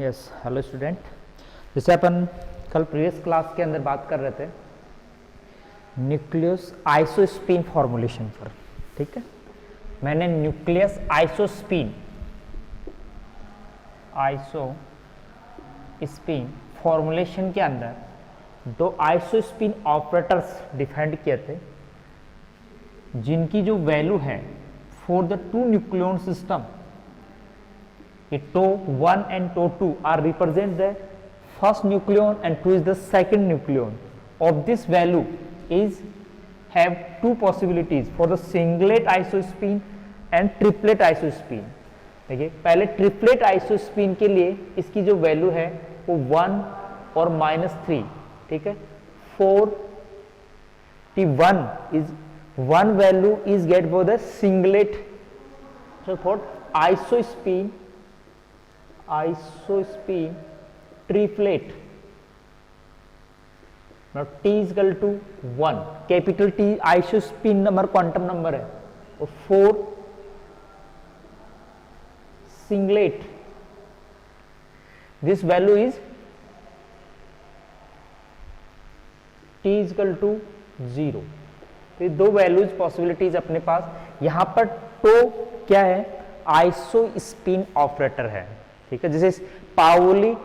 Yes hello student, जैसे अपन कल previous class के अंदर बात कर रहे थे न्यूक्लियस आइसोस्पिन फॉर्मुलेशन पर। ठीक है, मैंने न्यूक्लियस आइसोस्पिन फॉर्मुलेशन के अंदर दो आइसोस्पिन ऑपरेटर्स डिफाइंड किए थे जिनकी जो वैल्यू है for the two nucleon system, TOW1 and TOW2 are represent the first nucleon and 2 is the second nucleon. Of this value is have two possibilities for the singlet isospin and triplet isospin. देखिए पहले triplet isospin के लिए इसकी जो value है वो 1 और -3। ठीक है, 4T1 is one value is get for the singlet, so for isospin triplet. Now T is equal to 1, capital T isospin number quantum number है, और 4 singlet, this value is T is equal to 0। तो ये दो values possibilities अपने पास। यहां पर तो क्या है, आइसोस्पिन ऑपरेटर है। ठीक है, जैसे पाउली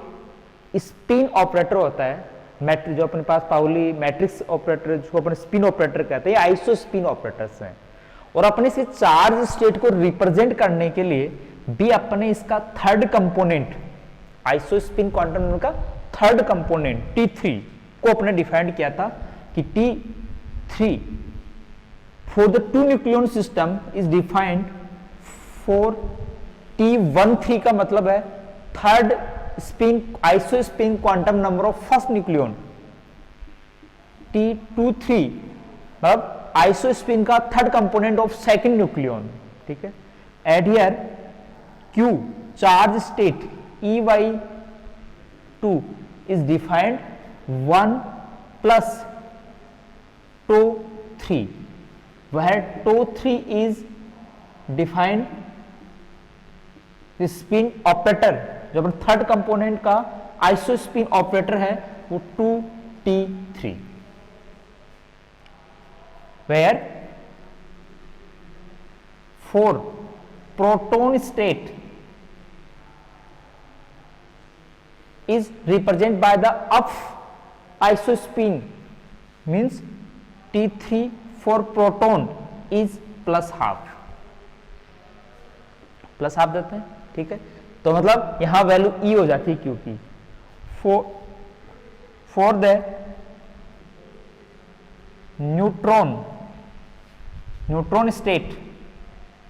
स्पिन ऑपरेटर होता है, मैट्रिक्स जो अपने पास पाउली मैट्रिक्स ऑपरेटर जो अपन स्पिन ऑपरेटर कहते हैं, ये आइसोस्पिन ऑपरेटर्स हैं। और अपने से चार्ज स्टेट को रिप्रेजेंट करने के लिए भी अपने इसका third component, isospin quantum number का थर्ड कंपोनेंट T3 को अपने डिफाइंड किया था कि T3 for the two nucleon system is defined for T13 का मतलब है third spin isospin quantum number of first nucleon, T23 मतलब आइसोस्पिन का third component of second nucleon. ठीक है, eight here Q charge state EY2 is defined 1 plus TO3, वह TO3 is defined spin operator, जो अपन थर्ड कंपोनेंट का isospin operator है वो 2T3, where 4 proton state is represented by the up isospin, means T3 for proton is +½ देते हैं। ठीक है, तो मतलब यहां वैल्यू E हो जाती है Q की। फॉर द न्यूट्रॉन स्टेट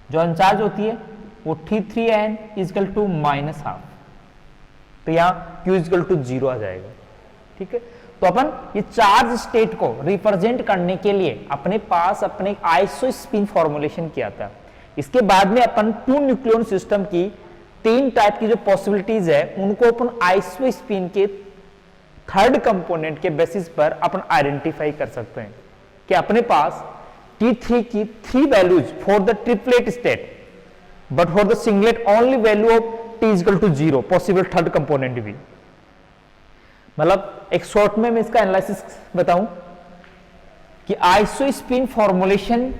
जो अनचार्ज होती है वो T3n इज इक्वल टू -½ तो यहां Q इज इक्वल टू 0 आ जाएगा। ठीक है, तो अपन ये चार्ज स्टेट को रिप्रेजेंट करने के लिए अपने पास अपने आइसोस्पिन फॉर्मुलेशन किया था। इसके बाद में अपन टू न्यूक्लियन सिस्टम की 3 टाइप की जो पॉसिबिलिटीज है उनको अपन आइसोस्पिन के थर्ड कंपोनेंट के बेसिस पर अपन आइडेंटिफाई कर सकते हैं कि अपने पास T3 की 3 values for the triplet state, but for the singlet only value of T is equal to 0, possible third component भी। मतलब एक शॉर्ट में मैं इसका एनालिसिस बताऊं कि आइसोस्पिन फॉर्मुलेशन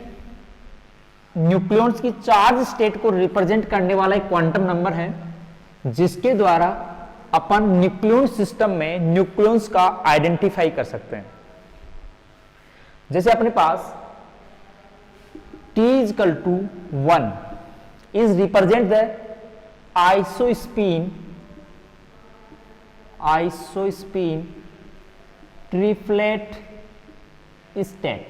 न्यूक्लियॉन्स की चार्ज स्टेट को रिप्रेजेंट करने वाला एक क्वांटम नंबर है जिसके द्वारा अपन न्यूक्लियन सिस्टम में न्यूक्लियॉन्स का आइडेंटिफाई कर सकते हैं। जैसे अपने पास T is equal to 1 is represent the isospin triplet state.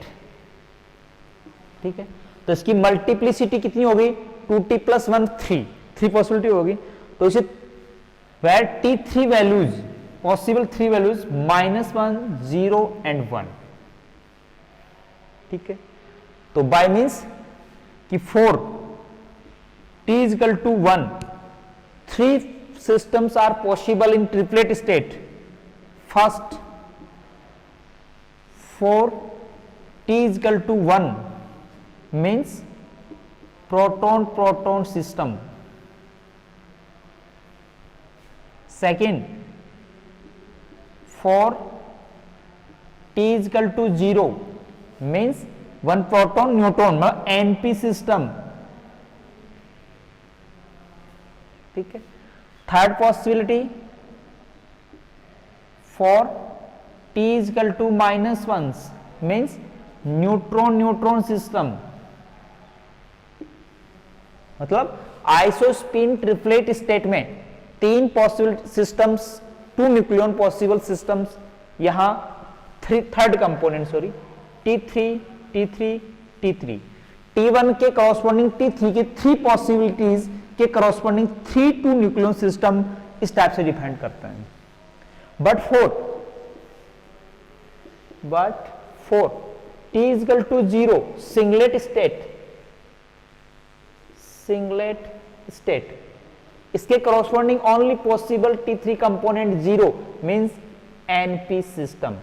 ठीक है, तो इसकी मल्टीप्लिसिटी कितनी होगी, 2T + 1 3 पॉसिबिलिटी होगी। तो इसे where T3 values possible 3 values -1 0 and 1। ठीक है, तो बाय मींस कि 4 T is equal to 1, 3 systems are possible in triplet state. First, 4 T is equal to 1 means proton system. Second for t is equal to 0 means 1 proton neutron, मतलब NP system. ठीक है। Third possibility for t is equal to -1 means neutron neutron system, मतलब isospin triplet state में 3 possible systems, 2 nucleon possible systems, यहां third component sorry T3 T3 T3, T1 के corresponding T3 के 3 possibilities के corresponding 3 2 nucleon system इस type से define करते हैं। But for T is equal to 0 singlet state, इसके corresponding only possible T3 component 0 means NP system,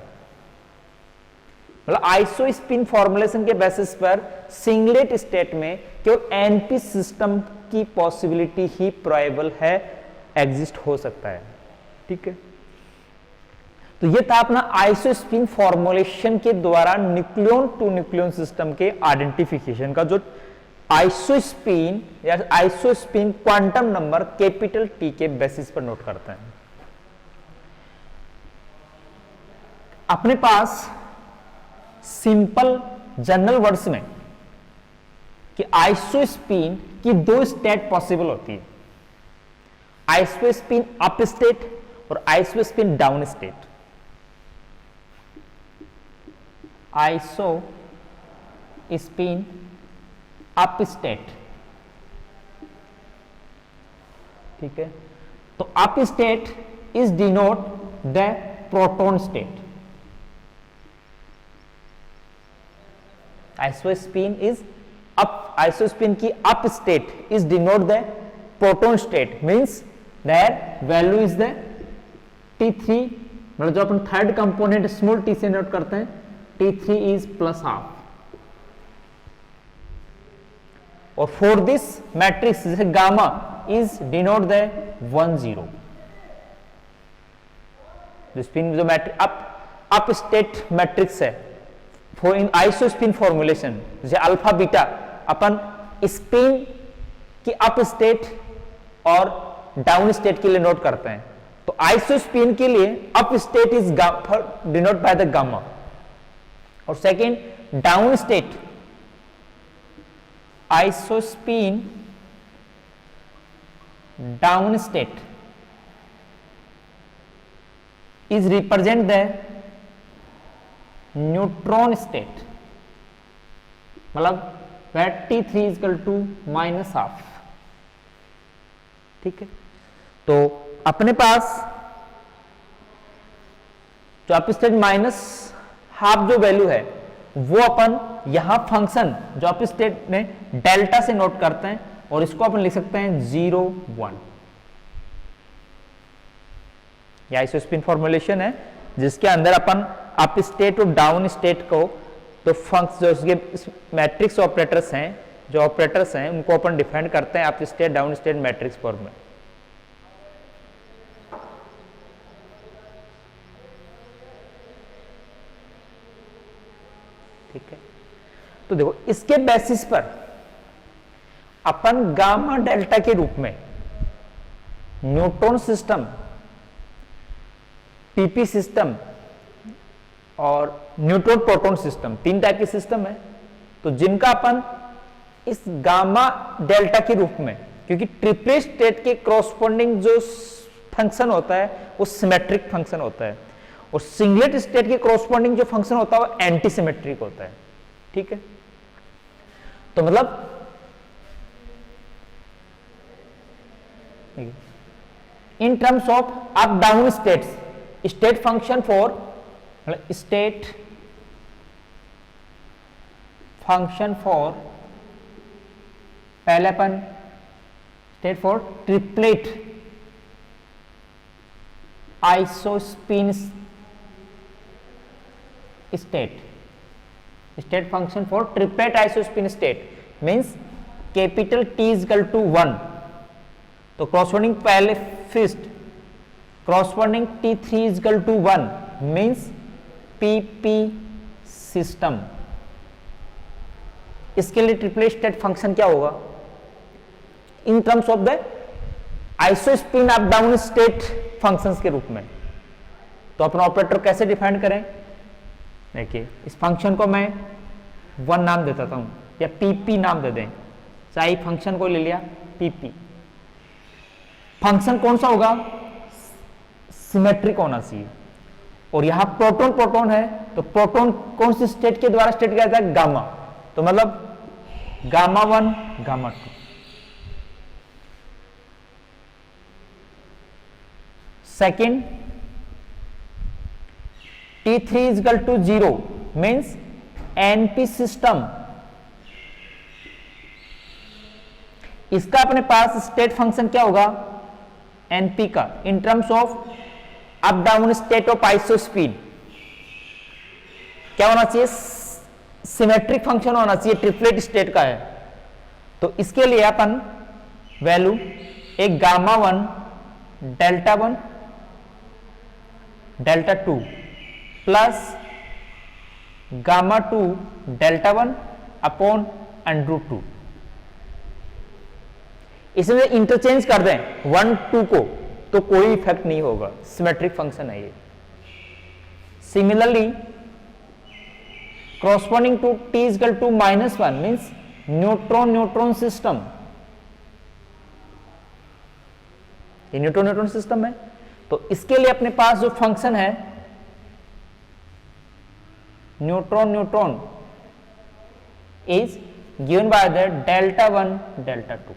मतलब isospin formulation के बेसिस पर सिंगलेट स्टेट में केवल एनपी सिस्टम की पॉसिबिलिटी ही प्रोबेबल है, एग्जिस्ट हो सकता है। ठीक है, तो ये था अपना आइसोस्पिन फॉर्मुलेशन के द्वारा न्यूक्लियन टू न्यूक्लियन सिस्टम के आइडेंटिफिकेशन का, जो आइसोस्पिन या isospin quantum number capital T के बेसिस पर नोट करते हैं। अपने पास सिंपल जनरल वर्ड्स में कि आइसोस्पिन की 2 स्टेट पॉसिबल होती है, आइसोस्पिन अप स्टेट और isospin down state. Isospin up state, ठीक है, तो up state is denote the proton state, isospin is up, isospin की up state is denote the proton state means their value is the T3, मतलब जो अपन third component small t से note करते हैं, T3 इज +½ और for this matrix जैसे gamma is denote the 1 0, जो स्पिन जो मैट्रिक्स अप स्टेट मैट्रिक्स है फॉर इन आइसोस्पिन फॉर्मुलेशन, जैसे अल्फा बीटा अपन स्पिन की अप स्टेट और डाउन स्टेट के लिए नोट करते हैं, तो आइसोस्पिन के लिए up state is denote by the gamma और second down state isospin down state is represent the neutron state, मतलब वह T3 इज इक्वल टू -½ ठीक है, तो अपने पास जो अप स्टेट -½ जो वैल्यू है वो अपन यहां फंक्शन जो अप स्टेट में डेल्टा से नोट करते हैं और इसको अपन लिख सकते हैं 0 1। यह आइसोस्पिन फॉर्मुलेशन है जिसके अंदर अपन अप स्टेट और डाउन स्टेट को तो फंक्शन जो उसके मैट्रिक्स ऑपरेटर्स हैं, जो ऑपरेटर्स हैं उनको अपन डिफाइन करते हैं up state down state matrix form में। ठीक है, तो देखो इसके बेसिस पर अपन गामा डेल्टा के रूप में न्यूट्रॉन सिस्टम, पीपी सिस्टम और न्यूट्रॉन प्रोटॉन सिस्टम 3 टाइप के सिस्टम है, तो जिनका अपन इस गामा डेल्टा के रूप में, क्योंकि ट्रिपलेट स्टेट के क्रॉसपोंडिंग जो फंक्शन होता है वो सिमेट्रिक फंक्शन होता है और सिंगलेट स्टेट के क्रॉसपोंडिंग जो फंक्शन होता है वो एंटी सिमेट्रिक होता है। ठीक है, तो मतलब in terms of up down states, state function for state function for पहले अपन state for triplet isospin state, state function for triplet isospin state means capital T is equal to 1, तो corresponding पहले first corresponding T3 is equal to 1 means PP system. इसके लिए triplet state function क्या होगा in terms of the isospin up down state functions के रूप में। तो अपना ऑपरेटर कैसे डिफाइन करें, देखिए इस फंक्शन को मैं 1 नाम देता हूं या PP नाम दे दें, चाहे फंक्शन को ले लिया PP। फंक्शन कौन सा होगा, सिमेट्रिक होना चाहिए। और यहां प्रोटॉन प्रोटॉन है तो प्रोटॉन कौन सी स्टेट के द्वारा स्टेट किया जाता है, गामा। तो मतलब gamma 1 gamma 2। Second T3 is equal to 0 means NP system. इसका अपने पास स्टेट फंक्शन क्या होगा NP का इन terms of up down state of isospin. क्या होना चाहिए, सिमेट्रिक फंक्शन होना चाहिए, ट्रिपलेट स्टेट का है। तो इसके लिए अपन वैल्यू एक gamma 1 delta 1 delta 2 plus gamma 2 delta 1 upon √2। इसमें इंटरचेंज कर दें 1 2 को तो कोई इफेक्ट नहीं होगा, सिमेट्रिक फंक्शन है ये। Similarly corresponding to T is equal to -1 means neutron neutron system. ये न्यूट्रॉन न्यूट्रॉन सिस्टम है तो इसके लिए अपने पास जो फंक्शन है neutron neutron is given by the delta 1 delta 2।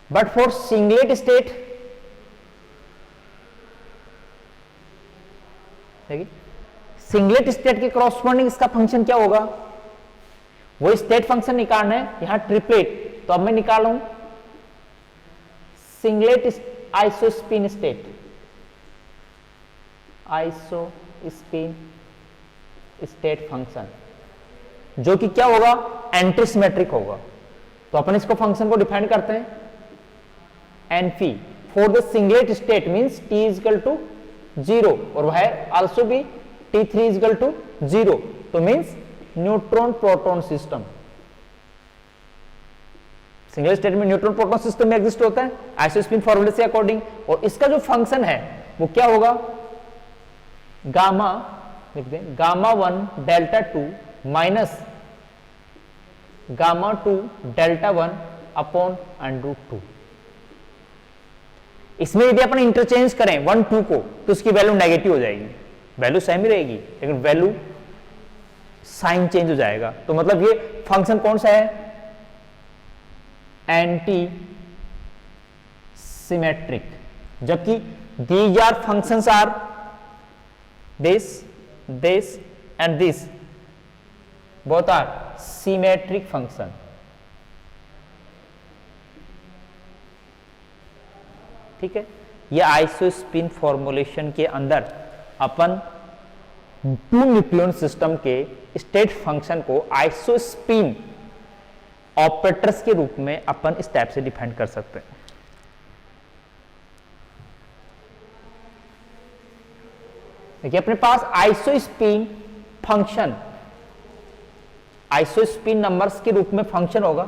But for singlet state singlet state के कॉरस्पॉन्डिंग इसका फंक्शन क्या होगा, वो स्टेट फंक्शन निकालना है। यहां ट्रिपलेट तो अब मैं निकालूं singlet isospin state, isospin state function जो कि क्या होगा एंटी सिमेट्रिक होगा। तो अपन इसको फंक्शन को डिफाइन करते हैं NP for the singlet state means T is equal to 0 और वह आल्सो भी T3 इज इक्वल टू 0। तो means neutron proton system. Single state में न्यूट्रॉन प्रोटॉन सिस्टम में एग्जिस्ट होता है आइसोस्पिन फॉर्मूले से अकॉर्डिंग। और इसका जो फंक्शन है वो क्या होगा, गामा लिख दें gamma 1 delta 2 minus gamma 2 delta 1 upon √2। इसमें यदि अपन इंटरचेंज करें 1 2 को तो उसकी वैल्यू नेगेटिव हो जाएगी, वैल्यू सेम ही रहेगी लेकिन वैल्यू साइन चेंज हो जाएगा। तो मतलब ये फंक्शन कौन सा है, एंटी सिमेट्रिक। जबकि these are functions are this and this both are symmetric function. ठीक है, ये आइसोस्पिन फॉर्मुलेशन के अंदर अपन 2 न्यूक्लियन सिस्टम के स्टेट फंक्शन को आइसोस्पिन ऑपरेटर्स के रूप में अपन इस टाइप से डिफाइन कर सकते हैं। देखिए अपने पास आइसोस्पिन फंक्शन आइसोस्पिन नंबर्स के रूप में फंक्शन होगा।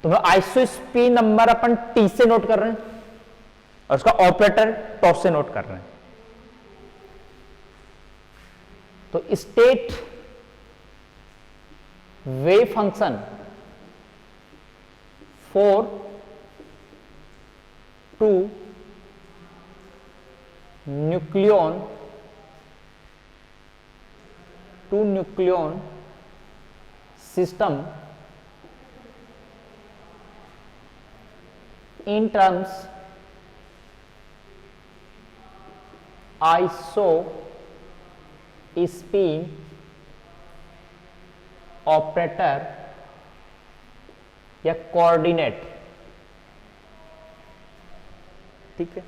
तो आइसोस्पिन नंबर अपन T से नोट कर रहे हैं और उसका ऑपरेटर टॉप से नोट कर रहे हैं। तो state wave function for 2 nucleon system in terms isospin operator या कोऑर्डिनेट। ठीक है,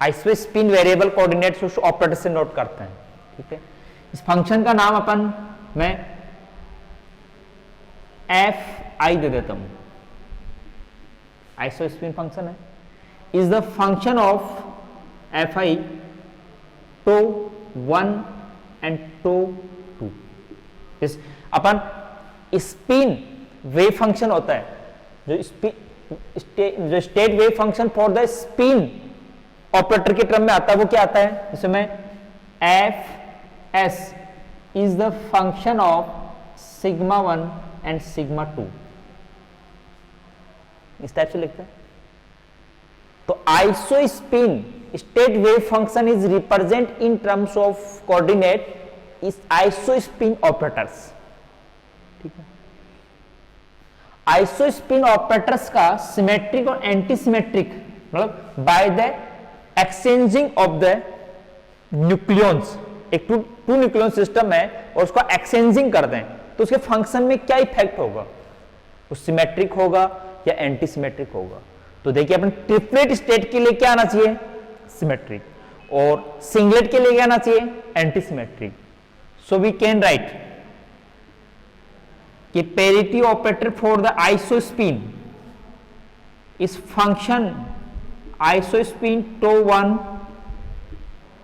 आइसोस्पिन वेरिएबल कोऑर्डिनेट ऑपरेटर से नोट करते हैं। ठीक है, इस फंक्शन का नाम अपन मैं एफ आई दे देता हूं, आइसो स्पिन फंक्शन है, is the function of F I tau 1 and tau 2। अपन स्पिन वेव फंक्शन होता है, जो state wave function for the spin operator के टर्म में आता है, वो क्या आता है, इसमें F S is the function of sigma 1 and sigma 2, इस टाइप से लिखते हैं। तो isospin state wave function is represent in terms of coordinate इस आइसो स्पिन ऑपरेटर्स, ठीक है। आइसो स्पिन ऑपरेटर्स का सिमेट्रिक और एंटी सिमेट्रिक मतलब bye the exchanging of the nucleons, एक टू न्यूक्लियन सिस्टम है और उसको एक्सचेंजिंग कर दें तो उसके फंक्शन में क्या इफेक्ट होगा, वो सिमेट्रिक होगा या एंटी सिमेट्रिक होगा। तो देखिए अपन ट्रिपलेट स्टेट के लिए क्या आना चाहिए, सिमेट्रिक, और सिंगलेट के लिए क्या आना चाहिए, anti symmetric. So we can write कि parity operator for the isospin इस function isospin tau 1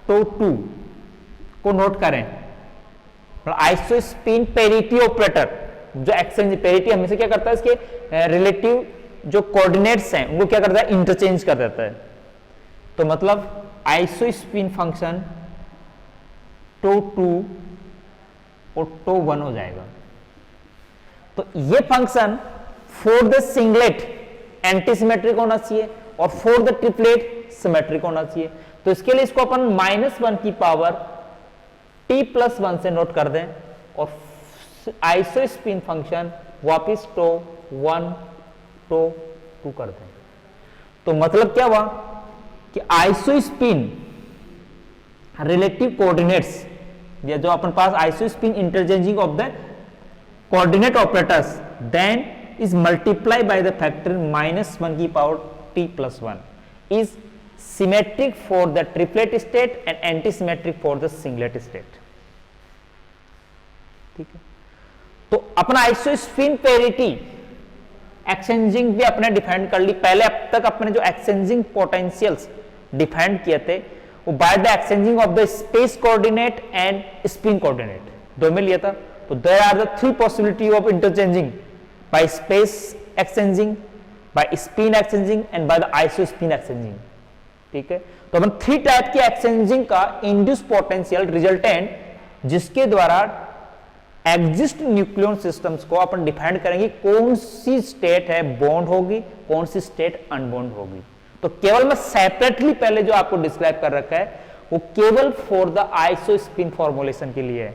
tau 2 को नोट करें। आइसो स्पिन पेरिटी ऑपरेटर जो एक्सचेंज, पेरिटी हमेशा क्या करता है, इसके रिलेटिव जो कोऑर्डिनेट्स हैं उनको क्या करता है, इंटरचेंज कर देता है। तो मतलब आइसो स्पिन फंक्शन टो 2 और टो 1 हो जाएगा। तो ये function for the singlet anti symmetric होना चाहिए और फॉर द ट्रिपलेट सिमेट्रिक होना चाहिए। तो इसके लिए इसको अपन -1 की पावर t+1 से नोट कर दें और आइसो स्पिन फंक्शन वापिस टो 1 टो 2 कर दें। तो मतलब क्या हुआ कि आइसो स्पिन रिलेटिव कोऑर्डिनेट्स या जो अपन पास isospin interchanging of the coordinate operators then is multiplied by the factor -1 की power t+1 is symmetric for the triplet state and anti-symmetric for the singlet state, ठीक है। तो अपना iso spin parity exchanging भी अपने define कर ली। पहले अब तक अपने जो एक्सचेंजिंग पोटेंशियल्स डिफाइन किए थे वो by the exchanging of the space coordinate and spin coordinate दो में लिया था। तो there are the 3 possibility of interchanging by space exchanging, by spin exchanging and by the iso spin exchanging, ठीक है। तो अपन 3 टाइप की एक्सचेंजिंग का इंड्यूस पोटेंशियल रिजल्टेंट जिसके द्वारा एग्जिस्ट न्यूक्लियन सिस्टम्स को अपन डिफाइन करेंगे कौन सी स्टेट है बॉन्ड होगी, कौन सी स्टेट अनबॉन्ड होगी। तो केवल मैं सेपरेटली पहले जो आपको डिस्क्राइब कर रखा है वो केवल for the iso spin formulation के लिए है।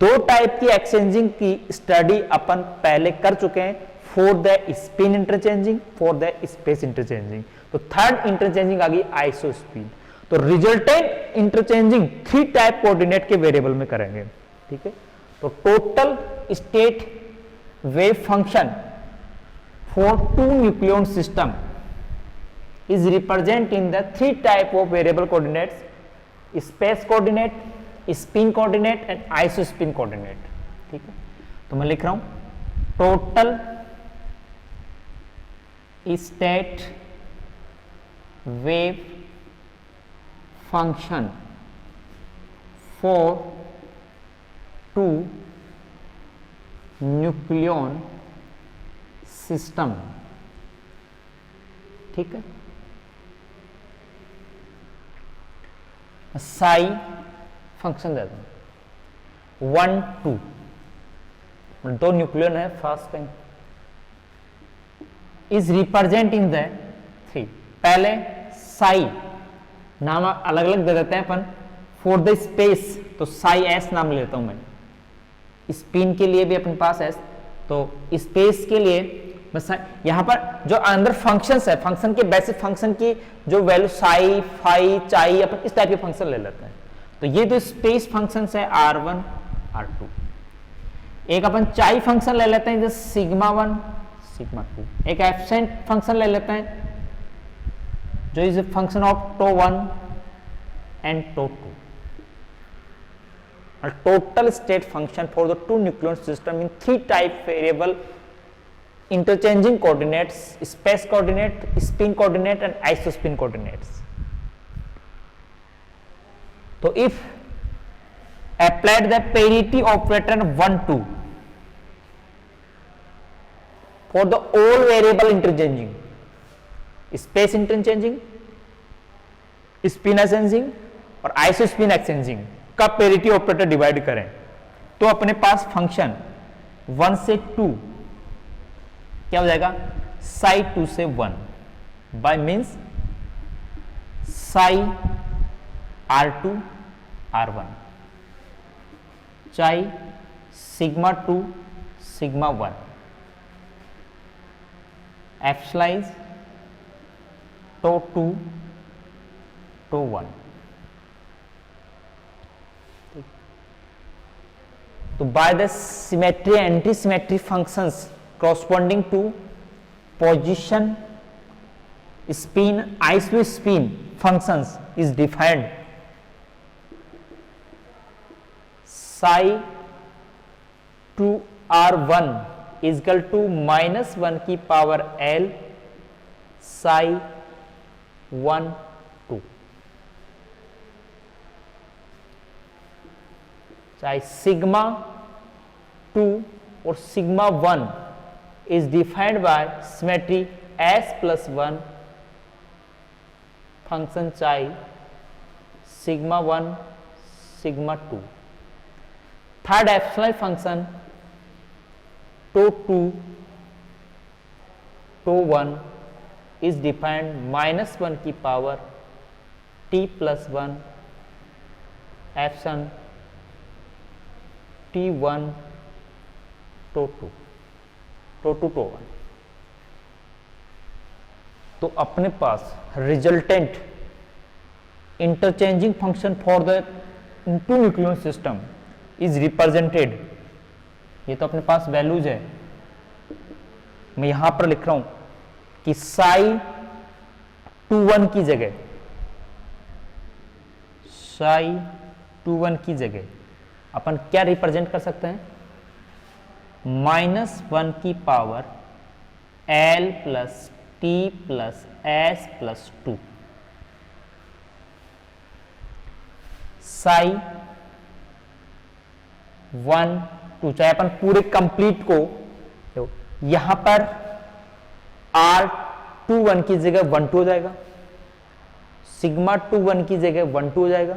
2 टाइप की एक्सचेंजिंग की स्टडी अपन पहले कर चुके हैं, for the spin interchanging, for the space interchanging. तो थर्ड इंटरचेंजिंग आ गई आइसो स्पिन। तो रिजल्टेंट इंटरचेंजिंग 3 टाइप कोऑर्डिनेट के वेरिएबल में करेंगे, ठीक है। तो total state wave function for 2 nucleon system is represent in the 3 type of variable coordinates, space coordinate, spin coordinate and iso spin coordinate, ठीक है। तो मैं लिख रहा हूं total state wave function for 2 nucleon system, ठीक है। साई फंक्शन देता हूं 1 2, 2 न्यूक्लियन है first time, is represent in the 3। पहले साई नाम अलग अलग दे देते हैं अपन फॉर द स्पेस, तो साई एस नाम लेता हूं मैं। स्पिन के लिए भी अपने पास एस, तो स्पेस के लिए बस यहां पर जो अंदर फंक्शंस है, फंक्शन के बेसिक फंक्शन की जो वैल्यू साई फाई चाई अपन इस टाइप के फंक्शन ले लेते हैं। तो ये जो स्पेस फंक्शंस है R1 R2, एक अपन चाई फंक्शन ले लेते हैं जैसे सिग्मा 1 सिग्मा 2, एक एब्सेंट फंक्शन ले लेते हैं जो is function of tau 1 and tau 2। A total state function for the 2 nucleon system in 3 type variable interchanging coordinates, space coordinate, spin coordinate and isospin coordinates. So if applied the parity operator 1 2 for the all variable interchanging, space interchanging, spin exchanging और isospin exchanging का parity operator divide करें तो अपने पास function 1 से 2 क्या हो जाएगा, साई 2 से 1 bye means Sai R2 R1 chi sigma 2 sigma 1 epsilon tau 2 to 1. तो by the symmetry and anti-symmetry functions corresponding to position, spin, isospin functions is defined. Psi 2 R1 is equal to minus 1 की power L psi 1 2. चाहे sigma 2 और sigma 1 is defined by symmetry S plus 1 function चाहे sigma 1 sigma 2. Third epsilon function to 2 to 1 is defined minus 1 की power t plus 1 epsilon T1 to 2 to 2 to 1. तो अपने पास resultant interchanging function for the two nucleon system is represented. ये तो अपने पास values है, मैं यहां पर लिख रहा हूं कि साई 2 1 की जगह साई 2 1 की जगह अपन क्या रिप्रेजेंट कर सकते हैं, -1 की power L plus T plus S plus 2 Sai 1 2. चाहे अपन पूरे कंप्लीट को यहां पर R21 की जगह 1 2 हो जाएगा, सिग्मा 21 की जगह 1 2 हो जाएगा,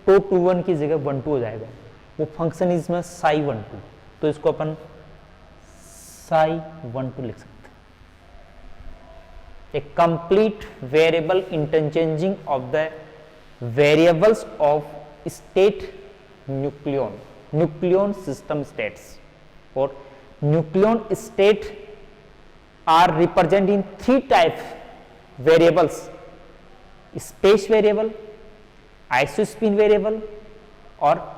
टो 21 की जगह 1 2 हो जाएगा. वो फंक्शन इसमें साई 1 2, तो इसको अपन साई 1 2 लिख सकते हैं. A complete variable interchanging of the variables of state nucleon system states और nucleon state are represent in 3 type variables, space variable, isospin variable और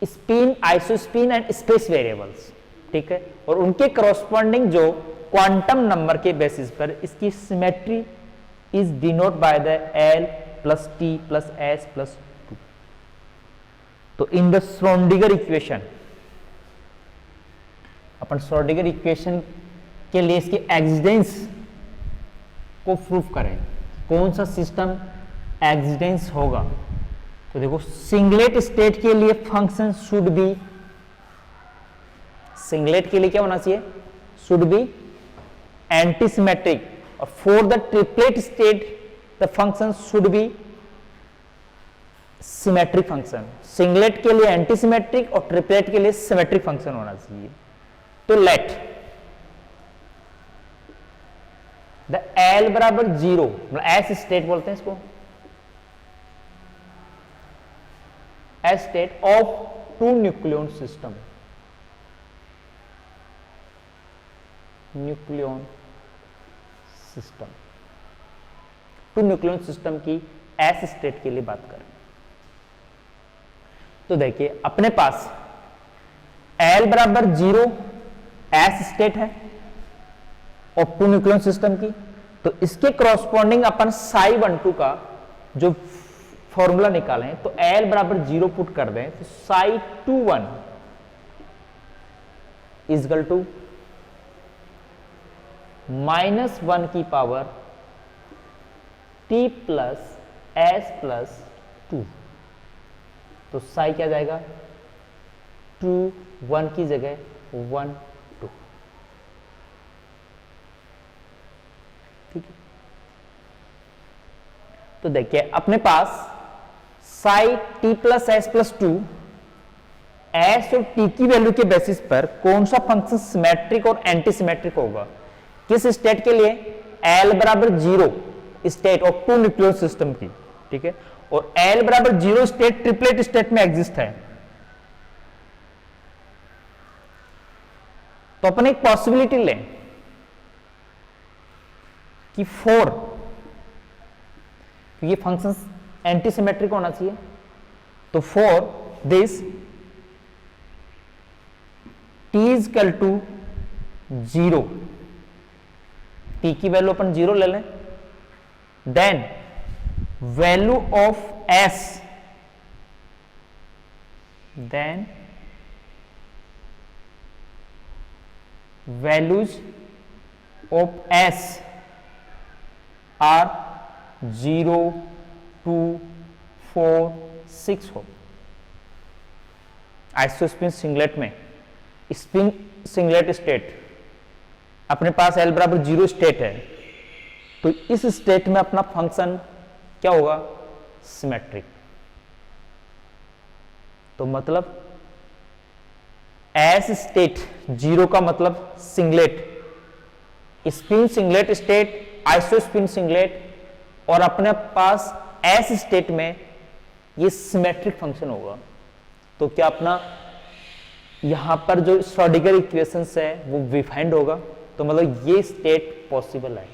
spin, isospin and space variables. ठीक है, और उनके करस्पॉन्डिंग जो क्वांटम नंबर के basis पर इसकी symmetry is denote by the L plus T plus S plus 2. तो in the Schrodinger equation, upon Schrodinger equation के लिए इसके एक्सिस्टेंस को प्रूफ करें, कौन सा सिस्टम एक्सिस्टेंस होगा. तो देखो सिंगलेट स्टेट के लिए फंक्शन शुड बी, सिंगलेट के लिए क्या होना चाहिए, शुड बी एंटीसिमेट्रिक, और for the triplet state the function should be symmetric function. Singlet के लिए एंटीसिमेट्रिक और ट्रिपलेट के लिए सिमेट्रिक फंक्शन होना चाहिए. तो लेट द L बराबर 0, मतलब एस स्टेट बोलते हैं इसको, S state of two nucleon system, nucleon system, two nucleon system की एस स्टेट के लिए बात करें तो देखिए अपने पास L बराबर 0 एस स्टेट है और टू न्यूक्लियन सिस्टम की. तो इसके करस्पॉन्डिंग अपन साई 1 2 का जो फॉर्मूला निकालें तो L बराबर 0 पुट कर दें तो साई 2 1 इज इक्वल टू -1 की power t plus S plus 2, तो साई क्या जाएगा 2 1 की जगह 1 2, ठीक है। तो देखिए अपने पास psi t plus S plus 2, S और t की वैल्यू के बेसिस पर कौन सा फंक्शन सिमेट्रिक और एंटी सिमेट्रिक होगा, किस स्टेट के लिए, L बराबर 0 state of two nucleon system की, ठीक है, और L बराबर 0 स्टेट ट्रिपलेट स्टेट में एग्जिस्ट है। तो अपन एक पॉसिबिलिटी लें कि 4, ये फंक्शन एंटी सिमेट्रिक होना चाहिए, तो for this t is equal to 0, t की वैल्यू अपन 0 ले लें, then value of s, then values of s are 0 2 4 6 हो। आइसोस्पिन सिंगलेट में स्पिन सिंगलेट स्टेट अपने पास L बराबर 0 स्टेट है, तो इस स्टेट में अपना फंक्शन क्या होगा, सिमेट्रिक। तो मतलब एस स्टेट 0 का मतलब singlet, spin singlet state, isospin singlet, और अपने पास एस स्टेट में ये सिमेट्रिक फंक्शन होगा। तो क्या अपना यहां पर जो श्रोडिंगर इक्वेशंस है वो डिफाइंड होगा, तो मतलब ये स्टेट पॉसिबल है।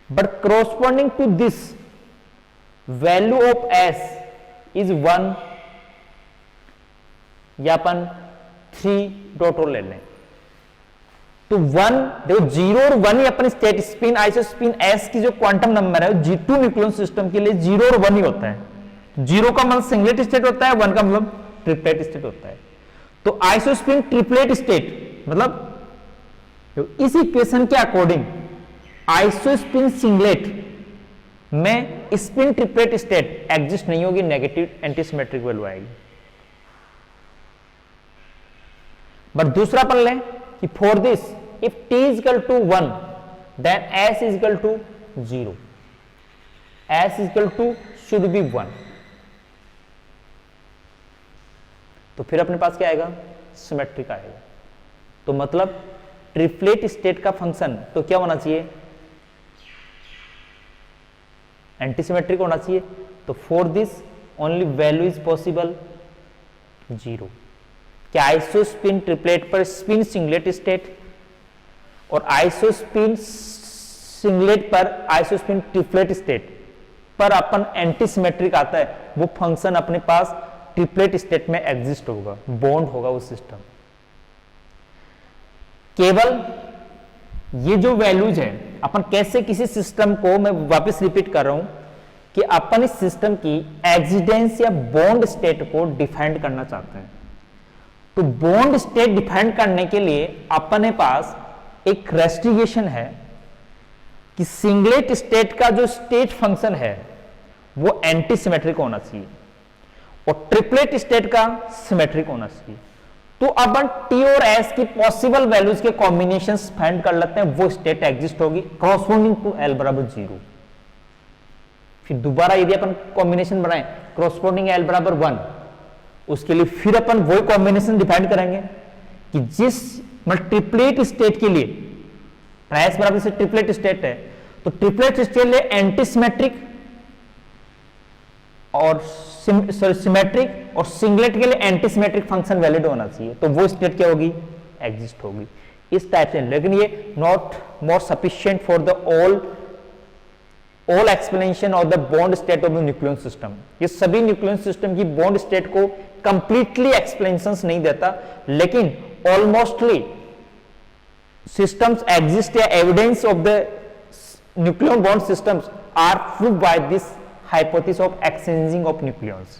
But corresponding to this value of s is 1, या अपन 3 डॉट और ले लें, तो 1 देखो 0 और 1 ही अपन स्टेट, स्पिन आइसोस्पिन s की जो क्वांटम नंबर है G2 न्यूक्लियन सिस्टम के लिए 0 और 1 ही होता है। 0 का मतलब सिंगलेट स्टेट होता है, 1 का मतलब ट्रिपलेट स्टेट होता है। तो आइसोस्पिन ट्रिपलेट स्टेट मतलब इस इक्वेशन के अकॉर्डिंग आइसोस्पिन सिंगलेट में स्पिन ट्रिपलेट स्टेट एग्जिस्ट नहीं होगी, नेगेटिव एंटीसिमेट्रिक वैल्यू आएगी। बट दूसरा पढ़ लें कि for this if t is equal to 1 then s is equal to 0, s is equal to should be 1, तो फिर अपने पास क्या आएगा, सिमेट्रिक आएगा। तो मतलब ट्रिपलेट स्टेट का फंक्शन तो क्या होना चाहिए, एंटीसिमेट्रिक होना चाहिए। तो for this only value is possible 0। क्या आइसोस्पिन ट्रिपलेट पर स्पिन सिंगलेट स्टेट और आइसोस्पिन सिंगलेट पर आइसोस्पिन ट्रिपलेट स्टेट पर अपन एंटीसिमेट्रिक आता है, वो फंक्शन अपने पास ट्रिपलेट स्टेट में एग्जिस्ट होगा, बॉन्ड होगा वो सिस्टम। केवल ये जो वैल्यूज है अपन कैसे किसी सिस्टम को, मैं वापस रिपीट कर रहा हूं कि अपन इस सिस्टम की एग्जिस्टेंस या बॉन्ड स्टेट को डिफाइन करना चाहते हैं। तो बॉन्ड स्टेट डिफाइन करने के लिए अपने पास एक रेस्ट्रिक्शन है कि सिंगलेट स्टेट का जो स्टेट फंक्शन है वो एंटीसिमेट्रिक होना चाहिए और ट्रिपलेट स्टेट का सिमेट्रिक होना चाहिए। तो अब t और s की पॉसिबल वैल्यूज के कॉम्बिनेशंस फाइंड कर लेते हैं, वो स्टेट एग्जिस्ट होगी कॉरस्पॉन्डिंग टू L बराबर 0। फिर दोबारा यदि अपन कॉम्बिनेशन बनाएं कॉरस्पॉन्डिंग L बराबर 1, उसके लिए फिर अपन वही कॉम्बिनेशन डिफाइन करेंगे कि जिस ट्रिपलेट स्टेट के लिए s बराबर से ट्रिपलेट स्टेट है, तो ट्रिपलेट स्टेट लिए एंटीसिमेट्रिक और सिमेट्रिक और सिंगलेट के लिए एंटीसिमेट्रिक फंक्शन वैलिड होना चाहिए, तो वो स्टेट क्या होगी, एग्जिस्ट होगी इस टाइप से। लेकिन ये not more sufficient for the all explanation of the bond state of the nucleon system. ये सभी न्यूक्लियन सिस्टम की बॉन्ड स्टेट को कंप्लीटली एक्सप्लेनेशंस नहीं देता, लेकिन ऑलमोस्टली systems exist या evidence of the nucleon bond systems are proved by this hypothesis of exchanging of nucleons।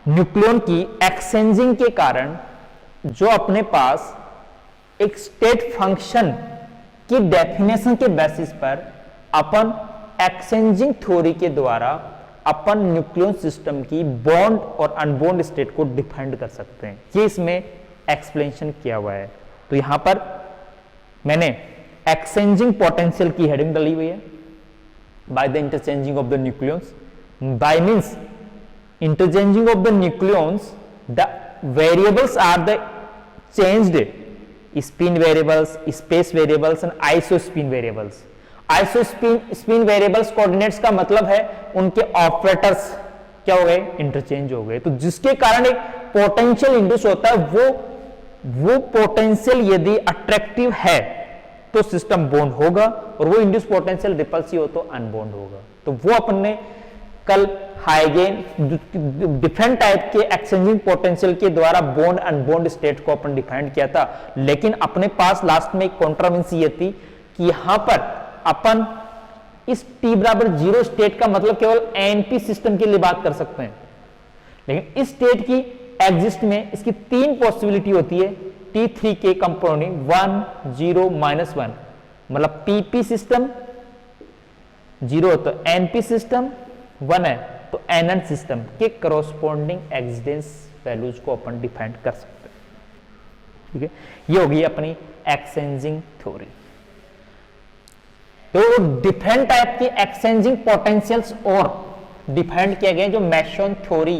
Nucleon की exchanging के कारण जो अपने पास एक स्टेट फंक्शन की डेफिनेशन के बेसिस पर अपन एक्सचेंजिंग थ्योरी के द्वारा अपन न्यूक्लियन सिस्टम की बॉन्ड और अनबॉन्ड स्टेट को डिफाइन कर सकते हैं। ये इसमें एक्सप्लेनेशन किया हुआ है। तो यहां पर मैंने एक्सचेंजिंग पोटेंशियल की हेडिंग डाली हुई है, by the interchanging of the nucleons. By means interchanging of the nucleons the variables are the changed spin variables, space variables and isospin variables. Isospin variables coordinates का मतलब है उनके ऑपरेटर्स क्या हो गए, इंटरचेंज हो गए। तो जिसके कारण एक पोटेंशियल इंड्यूस होता है, वो पोटेंशियल यदि अट्रैक्टिव है तो सिस्टम बॉन्ड होगा, और वो इंड्यूस पोटेंशियल रिपल्सिव हो तो अनबॉन्ड होगा। तो वो अपन ने कल हाइगेन डिफरेंट टाइप के एक्सचेंजिंग पोटेंशियल के द्वारा बॉन्ड अनबॉन्ड स्टेट को अपन डिफाइन किया था। लेकिन अपने पास लास्ट में एक कॉन्ट्रोवर्सी ये थी कि यहां पर अपन इस t बराबर 0 स्टेट का मतलब केवल एनपी सिस्टम के लिए बात कर सकते हैं, लेकिन इस स्टेट की एग्जिस्ट में इसकी 3 पॉसिबिलिटी होती है। T3 के कंपोनेंट 1 0 -1, मतलब पीपी सिस्टम 0 है तो एनपी सिस्टम 1 है तो एनएन सिस्टम के करॉस्पोंडिंग एक्सिडेंस वैल्यूज को अपन डिफाइन कर सकते हैं। ठीक है, ये होगी अपनी एक्सचेंजिंग थ्योरी। तो डिफरेंट टाइप की एक्सचेंजिंग पोटेंशियल्स और डिफाइंड किए गए जो मैसन थ्योरी,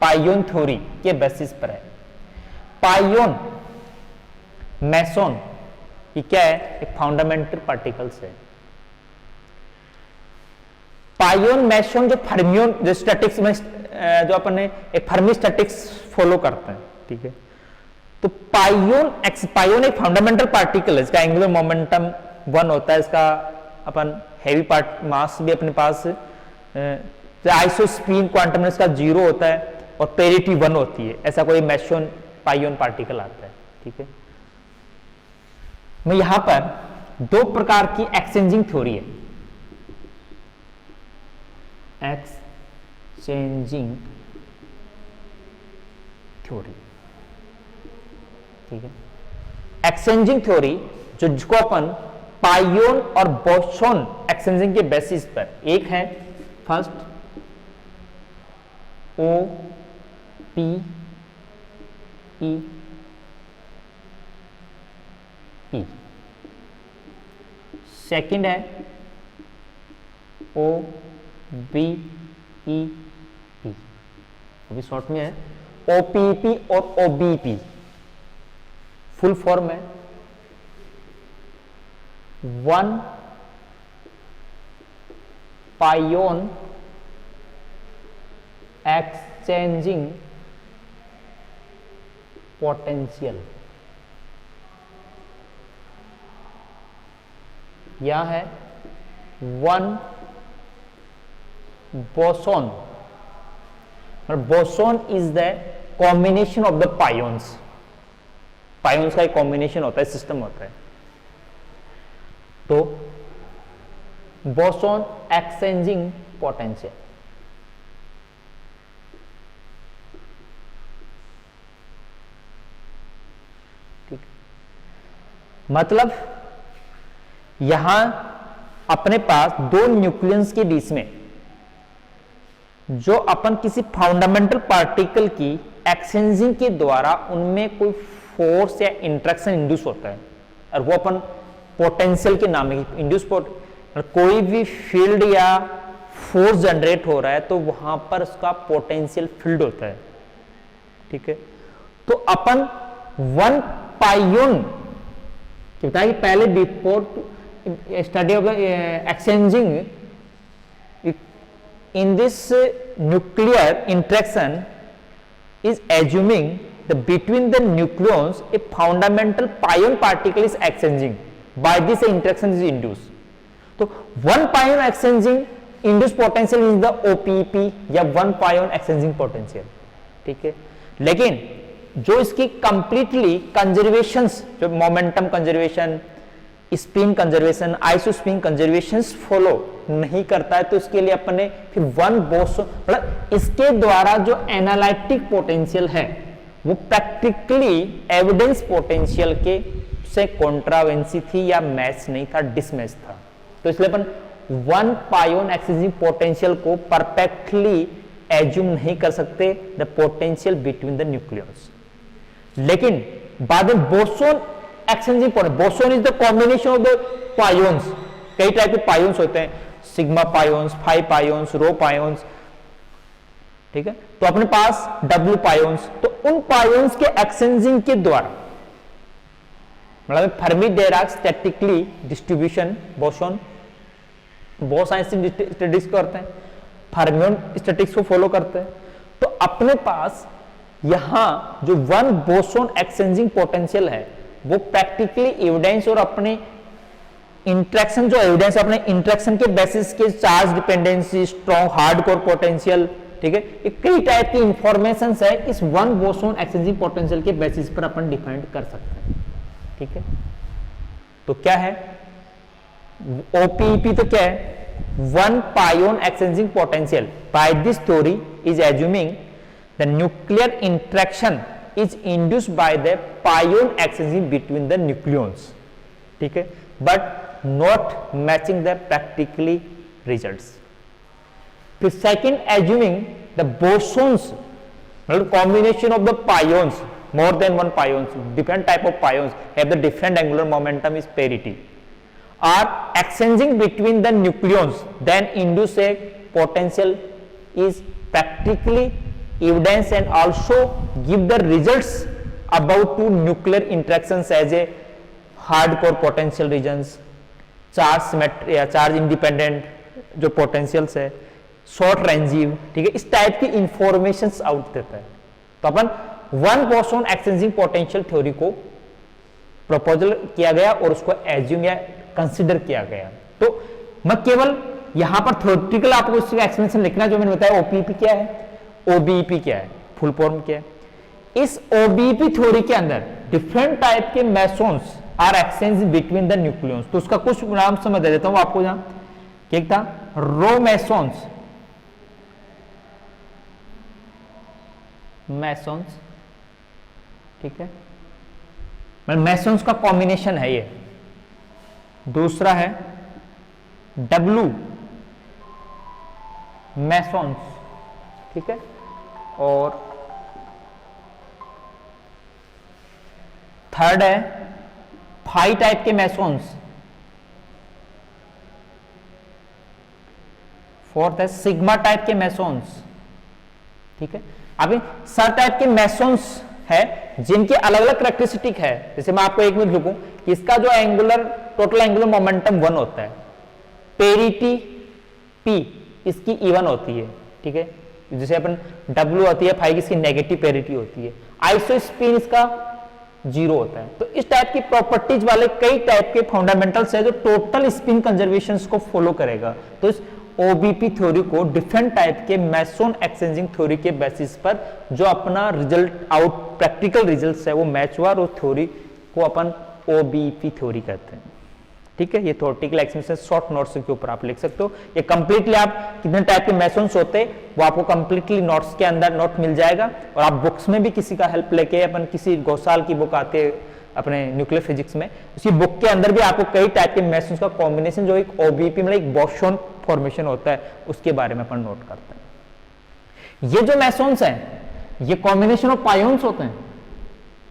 पाइयोन थ्योरी के बेसिस पर है। पाइयोन, मैसन ये क्या है, एक फंडामेंटल पार्टिकल्स है। पाइयोन मैसन जो फर्मियोन जो स्टैटिक्स में जो अपन ने एक फर्मी स्टैटिक्स फॉलो करते हैं। ठीक है, तो पाइयोन एक फंडामेंटल पार्टिकल है, इसका एंगुलर मोमेंटम 1 होता है, इसका अपन हैवी पार्ट मास भी अपने पास आइसोस्पिन क्वांटम इसका 0 होता है और पेरिटी 1 होती है। ऐसा कोई मैसन पाइयोन पार्टिकल आता है। ठीक है, मैं यहां पर 2 प्रकार की एक्सचेंजिंग थ्योरी है। एक्सचेंजिंग थ्योरी, ठीक है, एक्सचेंजिंग थ्योरी जिसको अपन पाइयोन और बोसॉन एक्सचेंजिंग के बेसिस पर, एक है first O P E P, second है ओ बी ई पी, अभी शॉर्ट में है ओपीपी और ओबीपी। फुल फॉर्म है 1 पाइयोन एक्सचेंजिंग पोटेंशियल, यह है 1 boson. Boson is the combination of the pions. Pions का एक कॉम्बिनेशन होता है, सिस्टम होता है। तो बोसॉन एक्सचेंजिंग पोटेंशियल, ठीक, मतलब यहां अपने पास 2 न्यूक्लियस के बीच में जो अपन किसी फंडामेंटल पार्टिकल की एक्सचेंजिंग के द्वारा उनमें कोई फोर्स या इंट्रैक्शन इंड्यूस होता है, और वो अपन पोटेंशियल के नाम में इंड्यूस कोई भी फील्ड या फोर्स जनरेट हो रहा है तो वहां पर उसका पोटेंशियल फील्ड होता है। ठीक है, तो अपन 1 पाइयोन बताया कि पहले before study of the exchanging in this nuclear interaction is assuming the between the nucleons a fundamental pion particle is exchanging, by this interaction is induced. तो 1 pion exchanging induced potential is the OPP या 1 pion exchanging potential। ठीक है, लेकिन जो इसकी completely conservations, जो momentum conservation, spin conservation, isospin conservation follow नहीं करता है, तो इसके लिए अपन ने फिर 1 बोसॉन, मतलब इसके द्वारा जो एनालिटिक पोटेंशियल है वो प्रैक्टिकली एविडेंस पोटेंशियल के से कॉन्ट्रावेंसी थी या मैच नहीं था, डिसमैच था। तो इसलिए अपन वन पायोन एक्सचेंजिंग पोटेंशियल को परफेक्टली एज्यूम नहीं कर सकते the potential between the nucleus. लेकिन बाद में boson exchanging potential, boson is the combination of the pions. कई टाइप के पायोन्स होते हैं, सिग्मा पायोन्स, फाई पायोन्स, रो पायोन्स, ठीक है। तो अपने पास डब्ल्यू पायोन्स, तो उन पायोन्स के एक्सचेंजिंग के द्वारा, मतलब Fermi Dirac statically distribution boson, बहुत सारे स्टैटिस्टिक्स करते हैं, फर्मियन स्टैटिस्टिक्स को फॉलो करते हैं। तो अपने पास यहां जो वन बोसोन एक्सचेंजिंग पोटेंशियल है वो प्रैक्टिकली एविडेंस और अपने इंट्रैक्शन, जो एविडेंस अपने इंट्रैक्शन के बेसिस के charge dependency, strong hardcore potential, ठीक है, ये कई टाइप की इंफॉर्मेशन है इस वन बोसोन एक्सचेंजिंग पोटेंशियल के बेसिस पर अपन डिफाइन कर सकते हैं, ठीक है। तो क्या है ओपीईपी, तो क्या है one pion exchanging potential. By this theory is assuming the nuclear interaction is induced by the pion exchanging between the nucleons, ठीक है, but not matching the practically results. फिर सेकंड एज्यूमिंग द बोसोन्स, मतलब combination of the pions, more than one pions, different type of pions have the different angular momentum is parity, are exchanging between the nucleons, then induce a potential is practically evidence and also give the results about two nuclear interactions as a hardcore potential regions, charge symmetry या charge independent जो potentials है, short range, ठीक है, इस type की information out देता है। तो अपन one boson exchanging potential theory को प्रपोजल किया गया और उसको एज्यूम या कंसीडर किया गया। तो मैं केवल यहां पर थ्योरेटिकल आपको इसका एक्सप्लेनेशन लिखना, जो मैंने बताया ओपीईपी क्या है, ओबीईपी क्या है, फुल फॉर्म क्या है। इस ओबीईपी थ्योरी के अंदर डिफरेंट टाइप के mesons are exchange between the nucleons. तो उसका कुछ नाम समझ दे देता हूं आपको। यहां क्या था, रो मेसोन्स, मेसोन्स, ठीक है, मेसोन्स का कॉम्बिनेशन है ये। दूसरा है डब्लू मेसोन्स, ठीक है, और थर्ड है फाई टाइप के मेसोन्स, फोर्थ है सिग्मा टाइप के मेसोन्स, ठीक है। अभी सर टाइप के मेसोन्स है जिनकी अलग अलग कैरेक्टरिस्टिक है। जैसे मैं आपको एक मिनट लिखूं कि इसका जो एंगुलर टोटल एंगुलर मोमेंटम 1 होता है, पेरिटी पी इसकी इवन होती है, ठीक है, जैसे अपन डब्ल्यू होती है फाई की इसकी नेगेटिव पेरिटी होती है, आइसो स्पिन इसका 0 होता है। तो इस टाइप की प्रॉपर्टीज वाले कई टाइप के फंडामेंटल्स है जो टोटल स्पिन कंजर्वेशन को फॉलो करेगा। तो इस ओबीपी थ्योरी को डिफरेंट टाइप के मेसोन एक्सचेंजिंग थ्योरी के बेसिस पर जो अपना रिजल्ट आउट प्रैक्टिकल रिजल्ट्स है वो मैच हुआ, और उस थ्योरी को अपन ओबीपी थ्योरी कहते हैं, ठीक है। ये थ्योरेटिकल एक्सप्लेनेशन शॉर्ट नोट्स के ऊपर आप लिख सकते हो। ये कंप्लीटली आप कितने टाइप के मेसोन्स होते हैं वो आपको कंप्लीटली नोट्स के अंदर नोट मिल जाएगा, और आप बुक्स में भी किसी का हेल्प लेके, अपन किसी घोषाल की बुक आते है अपने न्यूक्लियर फिजिक्स में, उसी बुक के अंदर भी आपको कई टाइप के मेसोन्स का कॉम्बिनेशन जो एक ओबीपी मतलब एक बोसोन फॉर्मेशन होता है उसके बारे में अपन नोट करते हैं। ये जो मेसोन्स हैं ये कॉम्बिनेशन ऑफ पायोन्स होते हैं,